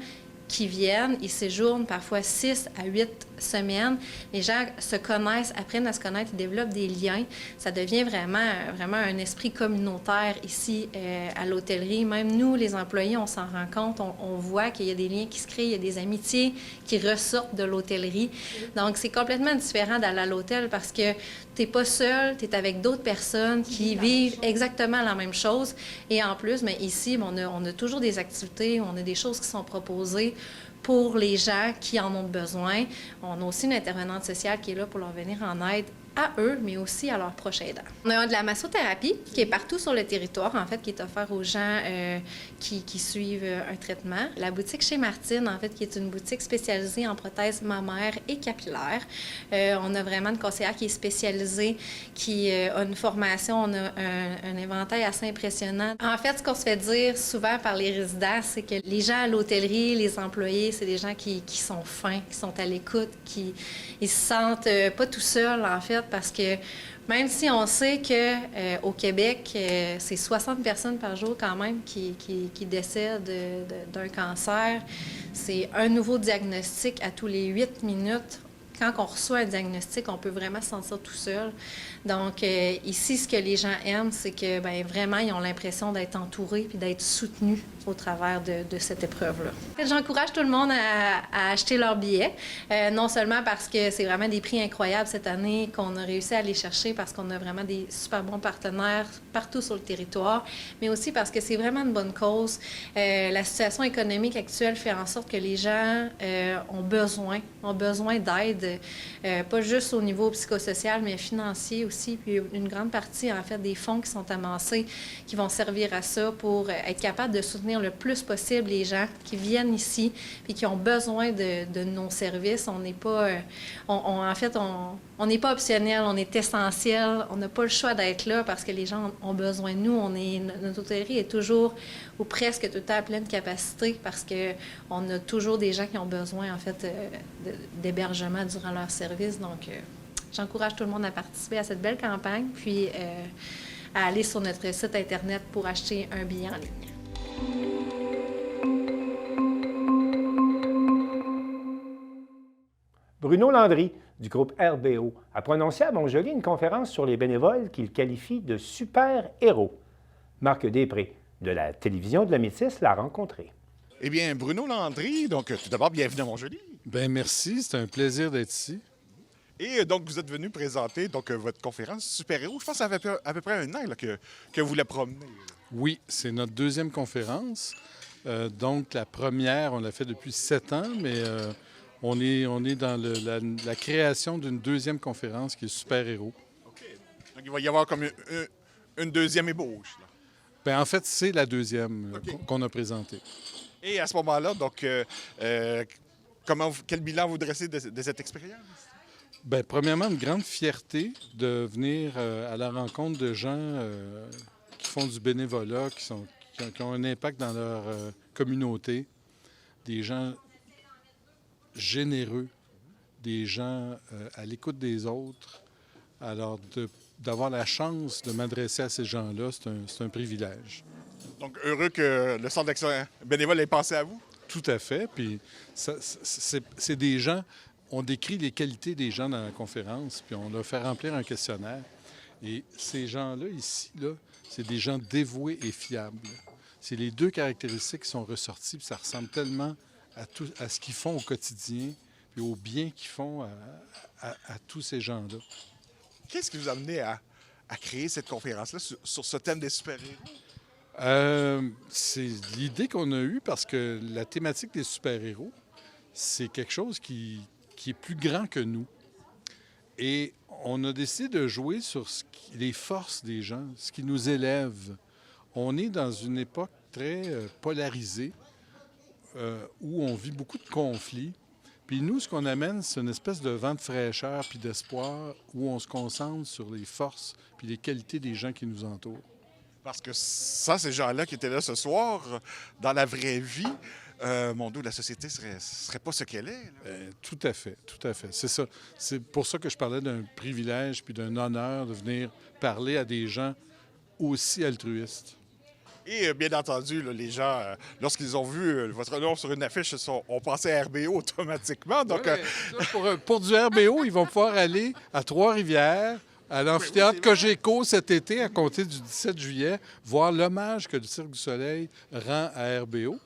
qui viennent, ils séjournent parfois 6 à 8 semaines. Les gens se connaissent, apprennent à se connaître, ils développent des liens. Ça devient vraiment un esprit communautaire ici à l'hôtellerie. Même nous, les employés, on s'en rend compte, on voit qu'il y a des liens qui se créent, il y a des amitiés qui ressortent de l'hôtellerie. Donc, c'est complètement différent d'aller à l'hôtel parce que tu n'es pas seul, tu es avec d'autres personnes qui vivent exactement la même chose. Et en plus, mais ici, on a toujours des activités, on a des choses qui sont proposées pour les gens qui en ont besoin. On a aussi une intervenante sociale qui est là pour leur venir en aide à eux, mais aussi à leurs proches aidants. On a de la massothérapie qui est partout sur le territoire, en fait, qui est offert aux gens qui suivent un traitement. La boutique chez Martine, en fait, qui est une boutique spécialisée en prothèses mammaires et capillaires. On a vraiment une conseillère qui est spécialisée, qui a une formation, on a un inventaire assez impressionnant. En fait, ce qu'on se fait dire souvent par les résidents, c'est que les gens à l'hôtellerie, les employés, c'est des gens qui sont fins, qui sont à l'écoute, ils se sentent pas tout seuls, en fait, parce que même si on sait qu'au Québec, c'est 60 personnes par jour quand même qui décèdent d'un cancer, c'est un nouveau diagnostic à tous les 8 minutes. Quand on reçoit un diagnostic, on peut vraiment se sentir tout seul. Donc, ici, ce que les gens aiment, c'est que vraiment, ils ont l'impression d'être entourés puis d'être soutenus au travers de cette épreuve-là. J'encourage tout le monde à acheter leurs billets, non seulement parce que c'est vraiment des prix incroyables cette année qu'on a réussi à aller chercher parce qu'on a vraiment des super bons partenaires partout sur le territoire, mais aussi parce que c'est vraiment une bonne cause. La situation économique actuelle fait en sorte que les gens ont besoin d'aide, pas juste au niveau psychosocial, mais financier aussi. Puis une grande partie, en fait, des fonds qui sont amassés, qui vont servir à ça pour être capable de soutenir le plus possible les gens qui viennent ici puis qui ont besoin de nos services. On n'est pas, on n'est pas optionnel, on est essentiel. On n'a pas le choix d'être là parce que les gens ont besoin de nous. Notre hôtellerie est toujours ou presque tout le temps à pleine capacité parce qu'on a toujours des gens qui ont besoin, en fait, d'hébergement durant leur service. Donc, j'encourage tout le monde à participer à cette belle campagne, puis à aller sur notre site Internet pour acheter un billet en ligne. Bruno Landry, du groupe RBO, a prononcé à Montjoly une conférence sur les bénévoles qu'il qualifie de super-héros. Marc Després, de la télévision de la Métisse, l'a rencontré. Eh bien, Bruno Landry, donc tout d'abord, bienvenue à Montjoly. Bien, merci. C'est un plaisir d'être ici. Et donc, vous êtes venu présenter votre conférence super-héros. Je pense que ça fait à peu près un an là, que vous la promenez. Oui, c'est notre deuxième conférence. Donc, la première, on l'a fait depuis 7 ans, mais on est dans la création d'une deuxième conférence qui est super-héros. OK. Donc, il va y avoir comme une deuxième ébauche. Là. Bien, en fait, c'est la deuxième qu'on a présentée. Et à ce moment-là, donc, quel bilan vous dressez de cette expérience? Bien, premièrement, une grande fierté de venir à la rencontre de gens qui font du bénévolat, qui ont un impact dans leur communauté, des gens généreux, des gens à l'écoute des autres. Alors, d'avoir la chance de m'adresser à ces gens-là, c'est un privilège. Donc, heureux que le Centre d'action bénévole ait pensé à vous? Tout à fait. Puis, c'est des gens... On décrit les qualités des gens dans la conférence, puis on a fait remplir un questionnaire. Et ces gens-là, ici, là, c'est des gens dévoués et fiables. C'est les deux caractéristiques qui sont ressorties, puis ça ressemble tellement à ce qu'ils font au quotidien, puis au bien qu'ils font à tous ces gens-là. Qu'est-ce qui vous a amené à créer cette conférence-là sur ce thème des super-héros? C'est l'idée qu'on a eue parce que la thématique des super-héros, c'est quelque chose qui est plus grand que nous. Et on a décidé de jouer sur les forces des gens, ce qui nous élève. On est dans une époque très polarisée où on vit beaucoup de conflits. Puis nous, ce qu'on amène, c'est une espèce de vent de fraîcheur puis d'espoir où on se concentre sur les forces puis les qualités des gens qui nous entourent. Parce que ces gens-là qui étaient là ce soir, dans la vraie vie, mon Dieu, la société serait pas ce qu'elle est. Tout à fait, tout à fait. C'est ça. C'est pour ça que je parlais d'un privilège puis d'un honneur de venir parler à des gens aussi altruistes. Et bien entendu, là, les gens, lorsqu'ils ont vu votre nom sur une affiche, ont pensé à RBO automatiquement. Donc, pour du RBO, ils vont pouvoir aller à Trois-Rivières, à l'amphithéâtre Cogeco cet été, à compter du 17 juillet, voir l'hommage que le Cirque du Soleil rend à RBO.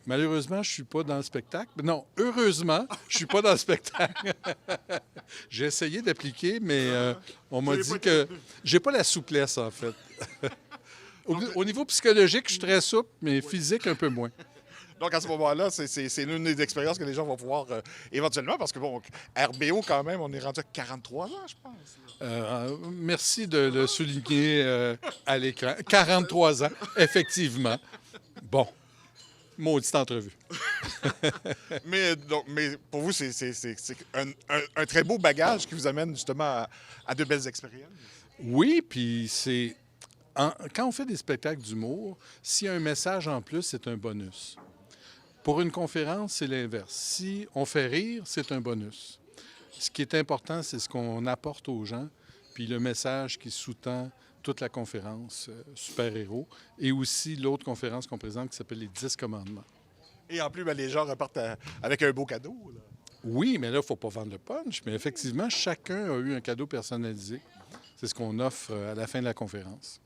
Malheureusement, je ne suis pas dans le spectacle. Non, heureusement, je ne suis pas dans le spectacle. J'ai essayé d'appliquer, mais on m'a dit que j'ai pas la souplesse, en fait. Au niveau psychologique, je suis très souple, mais physique, un peu moins. Donc, à ce moment-là, c'est l'une des expériences que les gens vont pouvoir éventuellement, parce que, bon, RBO, quand même, on est rendu à 43 ans, je pense. Merci de le souligner à l'écran. 43 ans, effectivement. Bon. Maudite entrevue. mais pour vous, c'est un très beau bagage qui vous amène justement à de belles expériences. Oui, puis c'est... Quand on fait des spectacles d'humour, s'il y a un message en plus, c'est un bonus. Pour une conférence, c'est l'inverse. Si on fait rire, c'est un bonus. Ce qui est important, c'est ce qu'on apporte aux gens, puis le message qui sous-tend toute la conférence Super-héros, et aussi l'autre conférence qu'on présente qui s'appelle les 10 commandements. Et en plus, les gens repartent avec un beau cadeau. Là. Oui, mais là, il ne faut pas vendre le punch, mais effectivement, chacun a eu un cadeau personnalisé. C'est ce qu'on offre à la fin de la conférence.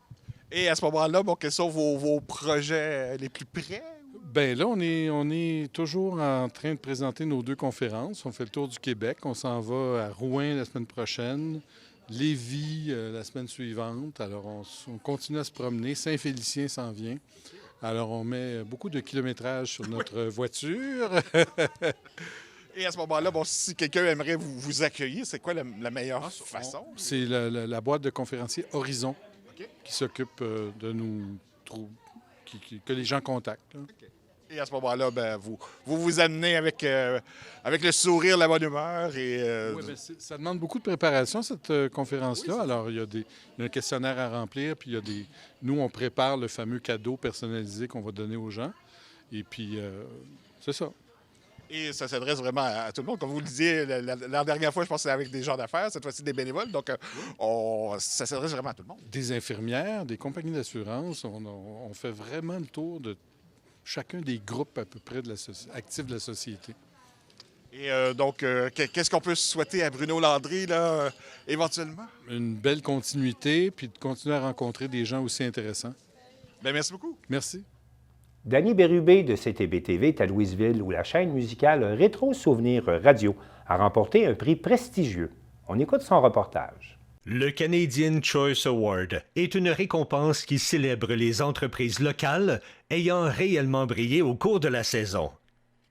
Et à ce moment-là, quels sont vos projets les plus près? Bien là, on est toujours en train de présenter nos deux conférences. On fait le tour du Québec. On s'en va à Rouen la semaine prochaine, Lévis la semaine suivante. Alors, on continue à se promener. Saint-Félicien s'en vient. Alors, on met beaucoup de kilométrage sur notre voiture. Et à ce moment-là, si quelqu'un aimerait vous accueillir, c'est quoi la meilleure façon? C'est la boîte de conférenciers Horizon qui s'occupe de nous que les gens contactent. Okay. Et à ce moment-là, vous amenez avec le sourire, la bonne humeur. Oui, ça demande beaucoup de préparation, cette conférence-là. Oui, alors, il y a un questionnaire à remplir, puis nous, on prépare le fameux cadeau personnalisé qu'on va donner aux gens. Et puis, c'est ça. Et ça s'adresse vraiment à tout le monde. Comme vous le disiez, la dernière fois, je pense que c'était avec des gens d'affaires, cette fois-ci des bénévoles. Donc, ça s'adresse vraiment à tout le monde. Des infirmières, des compagnies d'assurance. On fait vraiment le tour de chacun des groupes à peu près actifs de la société. Et donc, qu'est-ce qu'on peut souhaiter à Bruno Landry, là, éventuellement? Une belle continuité, puis de continuer à rencontrer des gens aussi intéressants. Bien, merci beaucoup. Merci. Danny Bérubé de CTB-TV est à Louisville, où la chaîne musicale Rétro Souvenir Radio a remporté un prix prestigieux. On écoute son reportage. Le Canadian Choice Award est une récompense qui célèbre les entreprises locales ayant réellement brillé au cours de la saison.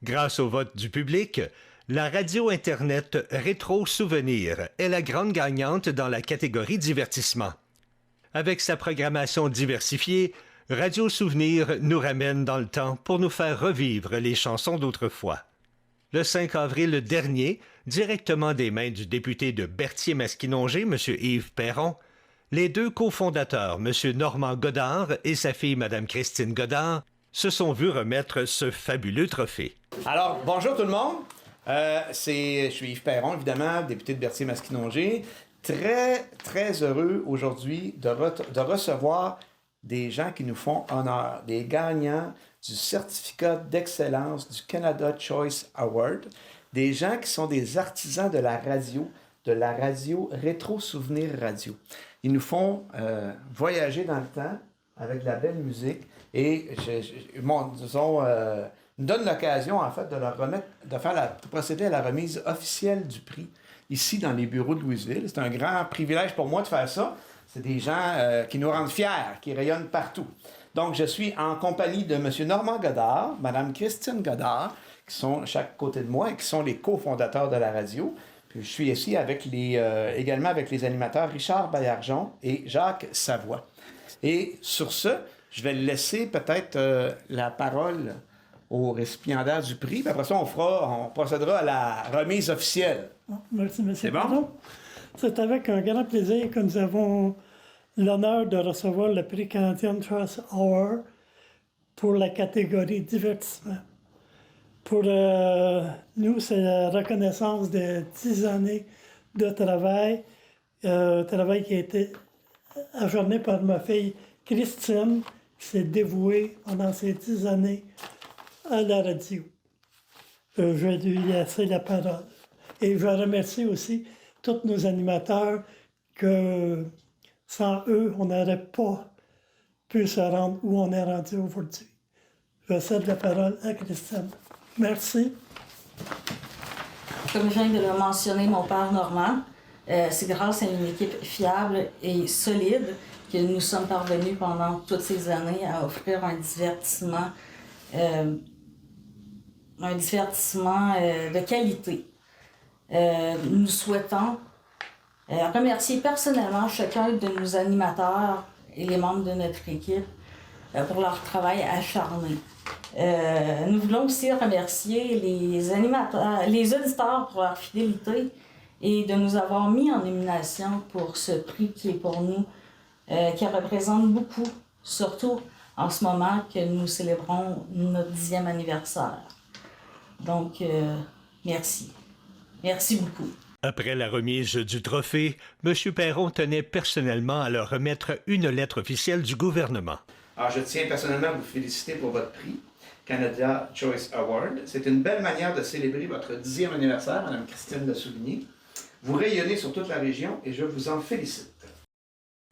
Grâce au vote du public, la radio Internet Rétro Souvenir est la grande gagnante dans la catégorie divertissement. Avec sa programmation diversifiée, Radio Souvenir nous ramène dans le temps pour nous faire revivre les chansons d'autrefois. Le 5 avril dernier, directement des mains du député de Berthier-Masquinongé, M. Yves Perron, les deux cofondateurs, M. Normand Godard et sa fille, Mme Christine Godard, se sont vus remettre ce fabuleux trophée. Alors, bonjour tout le monde. Je suis Yves Perron, évidemment, député de Berthier-Masquinongé. Très, très heureux aujourd'hui de recevoir des gens qui nous font honneur, des gagnants du certificat d'excellence du Canada Choice Award, des gens qui sont des artisans de la radio Rétro Souvenir Radio. Ils nous font voyager dans le temps avec de la belle musique et nous donnent l'occasion, en fait, de procéder à la remise officielle du prix ici dans les bureaux de Louisville. C'est un grand privilège pour moi de faire ça. C'est des gens qui nous rendent fiers, qui rayonnent partout. Donc, je suis en compagnie de M. Normand Godard, Mme Christine Godard, qui sont à chaque côté de moi et qui sont les cofondateurs de la radio. Puis, je suis ici également avec les animateurs Richard Baillargeon et Jacques Savoie. Et sur ce, je vais laisser peut-être la parole au récipiendaire du prix. Puis après ça, on procédera à la remise officielle. Merci, M. C'est bon? Perron. C'est avec un grand plaisir que nous avons l'honneur de recevoir le prix Canadian Choice Award pour la catégorie divertissement. Pour nous, c'est la reconnaissance de 10 années de travail, travail qui a été ajourné par ma fille Christine, qui s'est dévouée pendant ces 10 années à la radio. Je vais lui laisser la parole. Et je remercie aussi tous nos animateurs que sans eux, on n'aurait pas pu se rendre où on est rendu aujourd'hui. Je cède la parole à Christine. Merci. Comme je viens de le mentionner, mon père Normand, c'est grâce à une équipe fiable et solide que nous sommes parvenus pendant toutes ces années à offrir un divertissement de qualité. Nous souhaitons remercier personnellement chacun de nos animateurs et les membres de notre équipe pour leur travail acharné. Nous voulons aussi remercier les auditeurs pour leur fidélité et de nous avoir mis en nomination pour ce prix qui est pour nous, qui représente beaucoup, surtout en ce moment que nous célébrons notre 10e anniversaire. Donc, merci. Merci beaucoup. Après la remise du trophée, M. Perron tenait personnellement à leur remettre une lettre officielle du gouvernement. Alors, je tiens personnellement à vous féliciter pour votre prix, Canada Choice Award. C'est une belle manière de célébrer votre 10e anniversaire, Mme Christine l'a souligné. Vous rayonnez sur toute la région et je vous en félicite.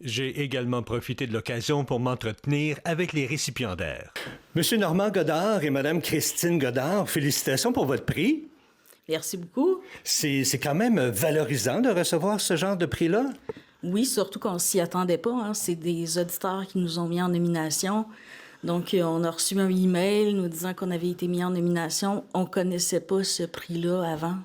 J'ai également profité de l'occasion pour m'entretenir avec les récipiendaires. Monsieur Normand Godard et Mme Christine Godard, félicitations pour votre prix. Merci beaucoup. C'est quand même valorisant de recevoir ce genre de prix-là. Oui, surtout qu'on ne s'y attendait pas. Hein. C'est des auditeurs qui nous ont mis en nomination. Donc, on a reçu un email nous disant qu'on avait été mis en nomination. On ne connaissait pas ce prix-là avant.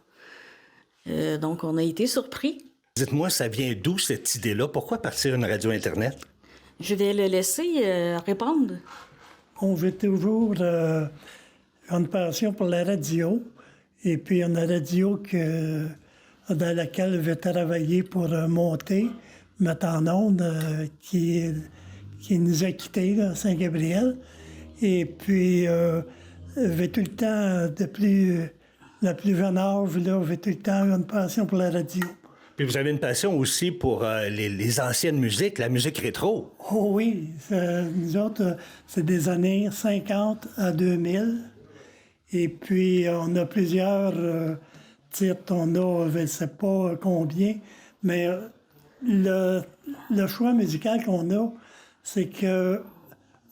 Donc, on a été surpris. Dites-moi, ça vient d'où cette idée-là? Pourquoi partir une radio Internet? Je vais le laisser répondre. On veut toujours une passion pour la radio. Et puis, on a la radio dans laquelle je vais travailler pour monter, mettre en onde, qui nous a quittés à Saint-Gabriel. Et puis, j'ai tout le temps, depuis le plus jeune âge, j'ai tout le temps une passion pour la radio. Puis vous avez une passion aussi pour les anciennes musiques, la musique rétro. Oh oui, nous autres, c'est des années 50 à 2000. Et puis, on a plusieurs titres. On a, je ne sais pas combien, mais le choix musical qu'on a, c'est que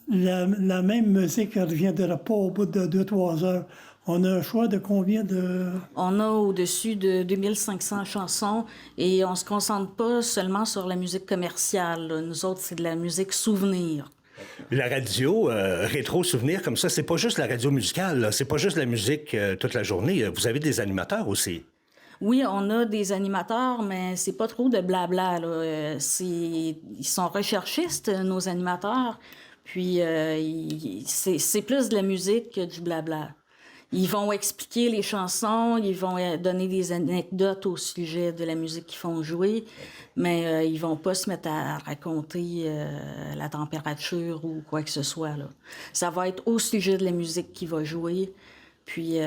la même musique ne reviendra pas au bout de 2-3 heures. On a un choix de combien de... On a au-dessus de 2500 chansons et on ne se concentre pas seulement sur la musique commerciale. Là. Nous autres, c'est de la musique souvenir. La radio, rétro souvenir comme ça, c'est pas juste la radio musicale, là. C'est pas juste la musique toute la journée. Vous avez des animateurs aussi. Oui, on a des animateurs, mais c'est pas trop de blabla, là. Ils sont recherchistes, nos animateurs, puis c'est plus de la musique que du blabla. Ils vont expliquer les chansons, ils vont donner des anecdotes au sujet de la musique qu'ils font jouer, mais ils vont pas se mettre à raconter la température ou quoi que ce soit, là. Ça va être au sujet de la musique qui va jouer, puis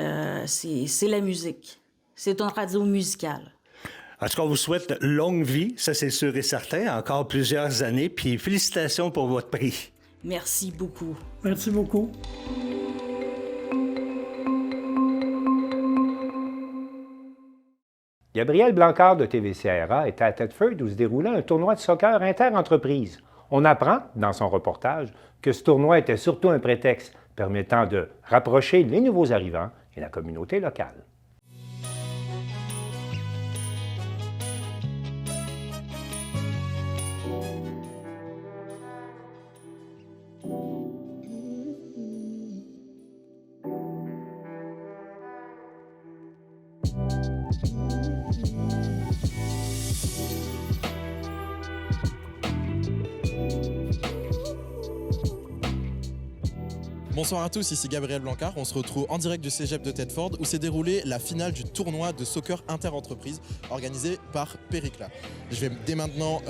c'est la musique. C'est une radio musicale. En tout cas, on vous souhaite longue vie, ça c'est sûr et certain, encore plusieurs années, puis félicitations pour votre prix. Merci beaucoup. Merci beaucoup. Gabriel Blancard de TVCRA était à Thetford où se déroulait un tournoi de soccer inter-entreprise. On apprend, dans son reportage, que ce tournoi était surtout un prétexte permettant de rapprocher les nouveaux arrivants et la communauté locale. Bonsoir à tous, ici Gabriel Blancard. On se retrouve en direct du Cégep de Thetford où s'est déroulée la finale du tournoi de soccer inter-entreprise organisé par Pericla. Je vais dès maintenant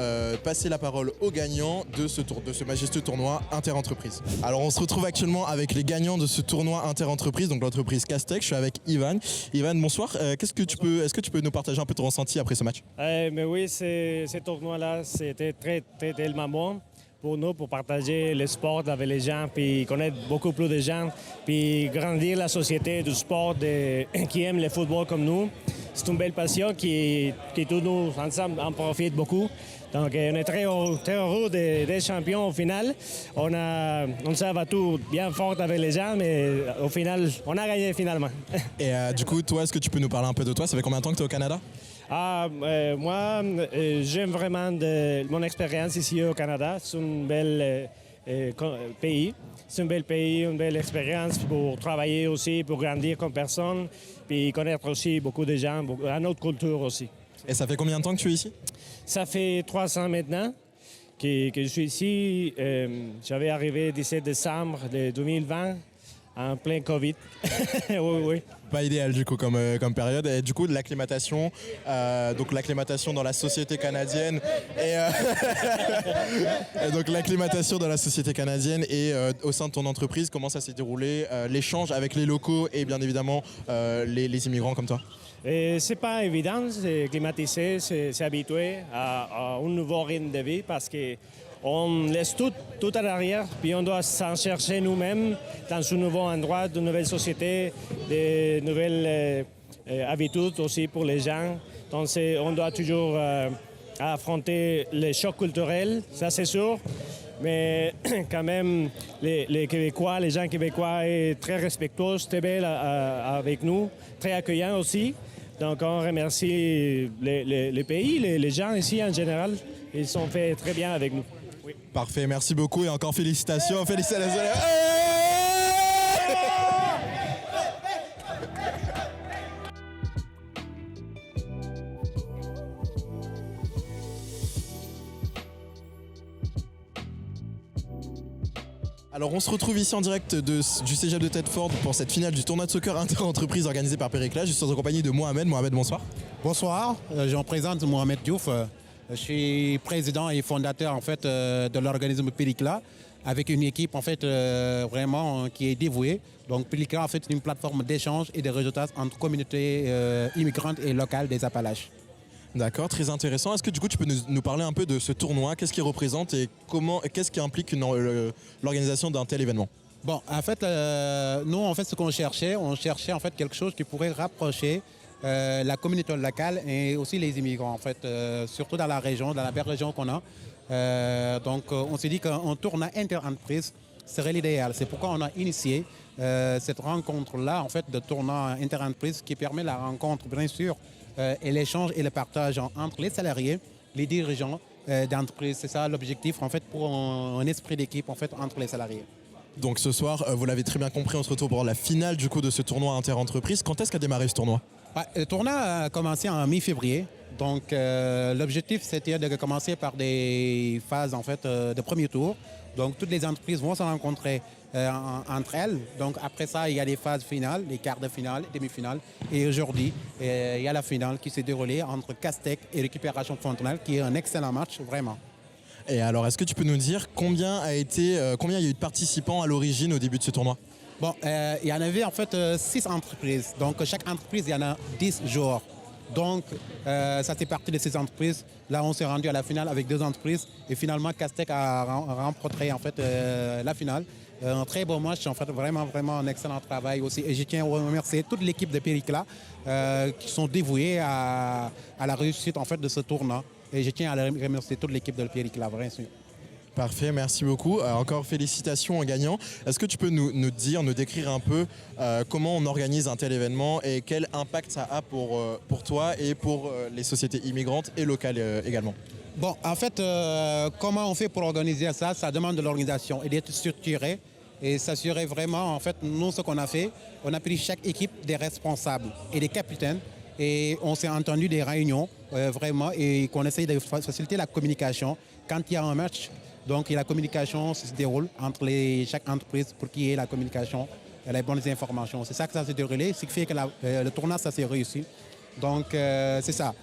passer la parole aux gagnants de ce majestueux tournoi inter-entreprise. Alors on se retrouve actuellement avec les gagnants de ce tournoi inter-entreprise, donc l'entreprise Castec. Je suis avec Ivan. Ivan, bonsoir. Est-ce que tu peux nous partager un peu ton ressenti après ce match? Mais oui, ce tournoi-là, c'était tellement bon pour nous, pour partager le sport avec les gens, puis connaître beaucoup plus de gens, puis grandir la société du sport qui aime le football comme nous. C'est une belle passion qui tous nous, ensemble, en profitent beaucoup. Donc, on est très heureux d'être champions au final. On s'est battu bien fort avec les gens, mais au final, on a gagné finalement. Et du coup, toi, est-ce que tu peux nous parler un peu de toi? Ça fait combien de temps que tu es au Canada? Moi, j'aime vraiment mon expérience ici au Canada. C'est un bel pays. C'est un bel pays, une belle expérience pour travailler aussi, pour grandir comme personne, puis connaître aussi beaucoup de gens, une autre culture aussi. Et ça fait combien de temps que tu es ici? Ça fait 3 ans maintenant que je suis ici. J'avais arrivé le 17 décembre 2020. En plein COVID. oui. Pas idéal du coup comme période. Et du coup de l'acclimatation, donc l'acclimatation dans la société canadienne et donc l'acclimatation dans la société canadienne et au sein de ton entreprise, comment ça s'est déroulé, l'échange avec les locaux et bien évidemment les immigrants comme toi? C'est pas évident, c'est climatiser, c'est habitué à un nouveau rythme de vie parce que on laisse tout à l'arrière, puis on doit s'en chercher nous-mêmes dans ce nouveau endroit, de nouvelles sociétés, de nouvelles habitudes aussi pour les gens. Donc on doit toujours affronter les chocs culturels, ça c'est sûr. Mais quand même, les Québécois, les gens québécois sont très respectueux, très belles avec nous, très accueillants aussi. Donc on remercie les pays, les gens ici en général. Ils sont fait très bien avec nous. Oui. Parfait, merci beaucoup et encore félicitations. Félicitations. Alors on se retrouve ici en direct du Cégep de Thetford pour cette finale du tournoi de soccer inter-entreprise organisé par Pericla. Je suis en compagnie de Mohamed. Mohamed, bonsoir. Bonsoir, je me présente Mohamed Diouf. Je suis président et fondateur en fait, de l'organisme Pericla avec une équipe en fait, vraiment qui est dévouée. Donc Pericla en fait, c'est une plateforme d'échange et de réseautage entre communautés immigrantes et locales des Appalaches. D'accord, très intéressant. Est-ce que du coup tu peux nous parler un peu de ce tournoi? Qu'est-ce qu'il représente et qu'est-ce qui implique l'organisation d'un tel événement? Bon, en fait, nous en fait ce qu'on cherchait, on cherchait en fait quelque chose qui pourrait rapprocher la communauté locale et aussi les immigrants en fait, surtout dans la région, dans la belle région qu'on a. Donc on s'est dit qu'un tournoi inter-entreprise serait l'idéal. C'est pourquoi on a initié cette rencontre-là en fait de tournoi inter-entreprise qui permet la rencontre bien sûr et l'échange et le partage entre les salariés, les dirigeants d'entreprise. C'est ça l'objectif en fait pour un esprit d'équipe en fait entre les salariés. Donc ce soir, vous l'avez très bien compris, on se retrouve pour la finale du coup de ce tournoi inter-entreprise. Quand est-ce qu'a démarré ce tournoi? Le tournoi a commencé en mi-février. Donc, l'objectif, c'était de commencer par des phases, en fait, de premier tour. Donc, toutes les entreprises vont se rencontrer entre elles. Donc, après ça, il y a les phases finales, les quarts de finale, demi-finale. Et aujourd'hui, il y a la finale qui s'est déroulée entre Castec et Récupération Fontenelle, qui est un excellent match, vraiment. Et alors, est-ce que tu peux nous dire combien il y a eu de participants à l'origine au début de ce tournoi? Bon, il y en avait en fait 6 entreprises. Donc, chaque entreprise, il y en a 10 joueurs. Donc, ça c'est parti de ces entreprises. Là, on s'est rendu à la finale avec 2 entreprises. Et finalement, Castec a remporté en fait, la finale. Un très beau match, en fait, vraiment un excellent travail aussi. Et je tiens à remercier toute l'équipe de Péricla qui sont dévoués à la réussite en fait, de ce tournoi. Et je tiens à remercier toute l'équipe de Péricla, vraiment. Parfait, merci beaucoup. Encore félicitations aux gagnants. Est-ce que tu peux nous décrire un peu comment on organise un tel événement et quel impact ça a pour toi et pour les sociétés immigrantes et locales également? Bon, en fait, comment on fait pour organiser ça? Ça demande de l'organisation et d'être structuré et s'assurer vraiment, en fait, nous, ce qu'on a fait, on a pris chaque équipe des responsables et des capitaines et on s'est entendu des réunions, vraiment, et qu'on essaye de faciliter la communication. Quand il y a un match, donc la communication se déroule entre chaque entreprise pour qu'il y ait la communication et les bonnes informations. C'est ça que ça s'est déroulé, ce qui fait que le tournoi, ça s'est réussi. Donc, c'est ça.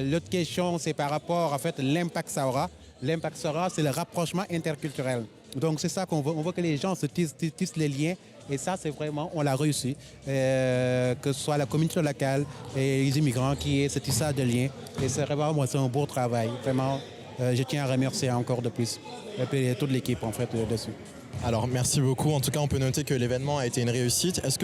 L'autre question, c'est par rapport, en fait, l'impact ça aura. L'impact ça aura, c'est le rapprochement interculturel. Donc, c'est ça qu'on veut. On veut que les gens se tissent les liens. Et ça, c'est vraiment, on l'a réussi. Que ce soit la communauté locale et les immigrants qui aient ce tissage de liens. Et c'est vraiment, moi, c'est un beau travail. Vraiment, je tiens à remercier encore de plus et toute l'équipe, en fait, dessus. Alors, merci beaucoup. En tout cas, on peut noter que l'événement a été une réussite. Qu'est-ce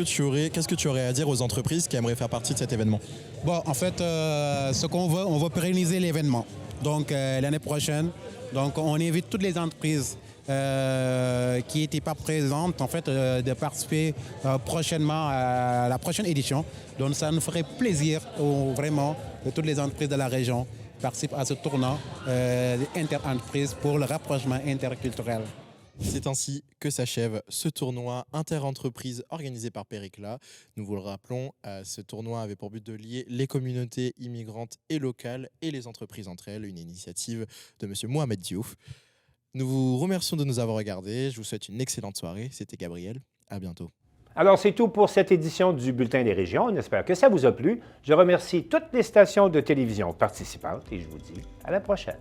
que tu aurais à dire aux entreprises qui aimeraient faire partie de cet événement? Bon, en fait, ce qu'on veut, on veut pérenniser l'événement. Donc, l'année prochaine, donc, on invite toutes les entreprises qui n'étaient pas présentes, en fait, de participer prochainement à la prochaine édition. Donc, ça nous ferait plaisir, vraiment, que toutes les entreprises de la région participent à ce tournoi inter-entreprise pour le rapprochement interculturel. C'est ainsi que s'achève ce tournoi inter-entreprise organisé par Péricla. Nous vous le rappelons, ce tournoi avait pour but de lier les communautés immigrantes et locales et les entreprises entre elles, une initiative de M. Mohamed Diouf. Nous vous remercions de nous avoir regardés. Je vous souhaite une excellente soirée. C'était Gabriel. À bientôt. Alors, c'est tout pour cette édition du Bulletin des régions. On espère que ça vous a plu. Je remercie toutes les stations de télévision participantes et je vous dis à la prochaine.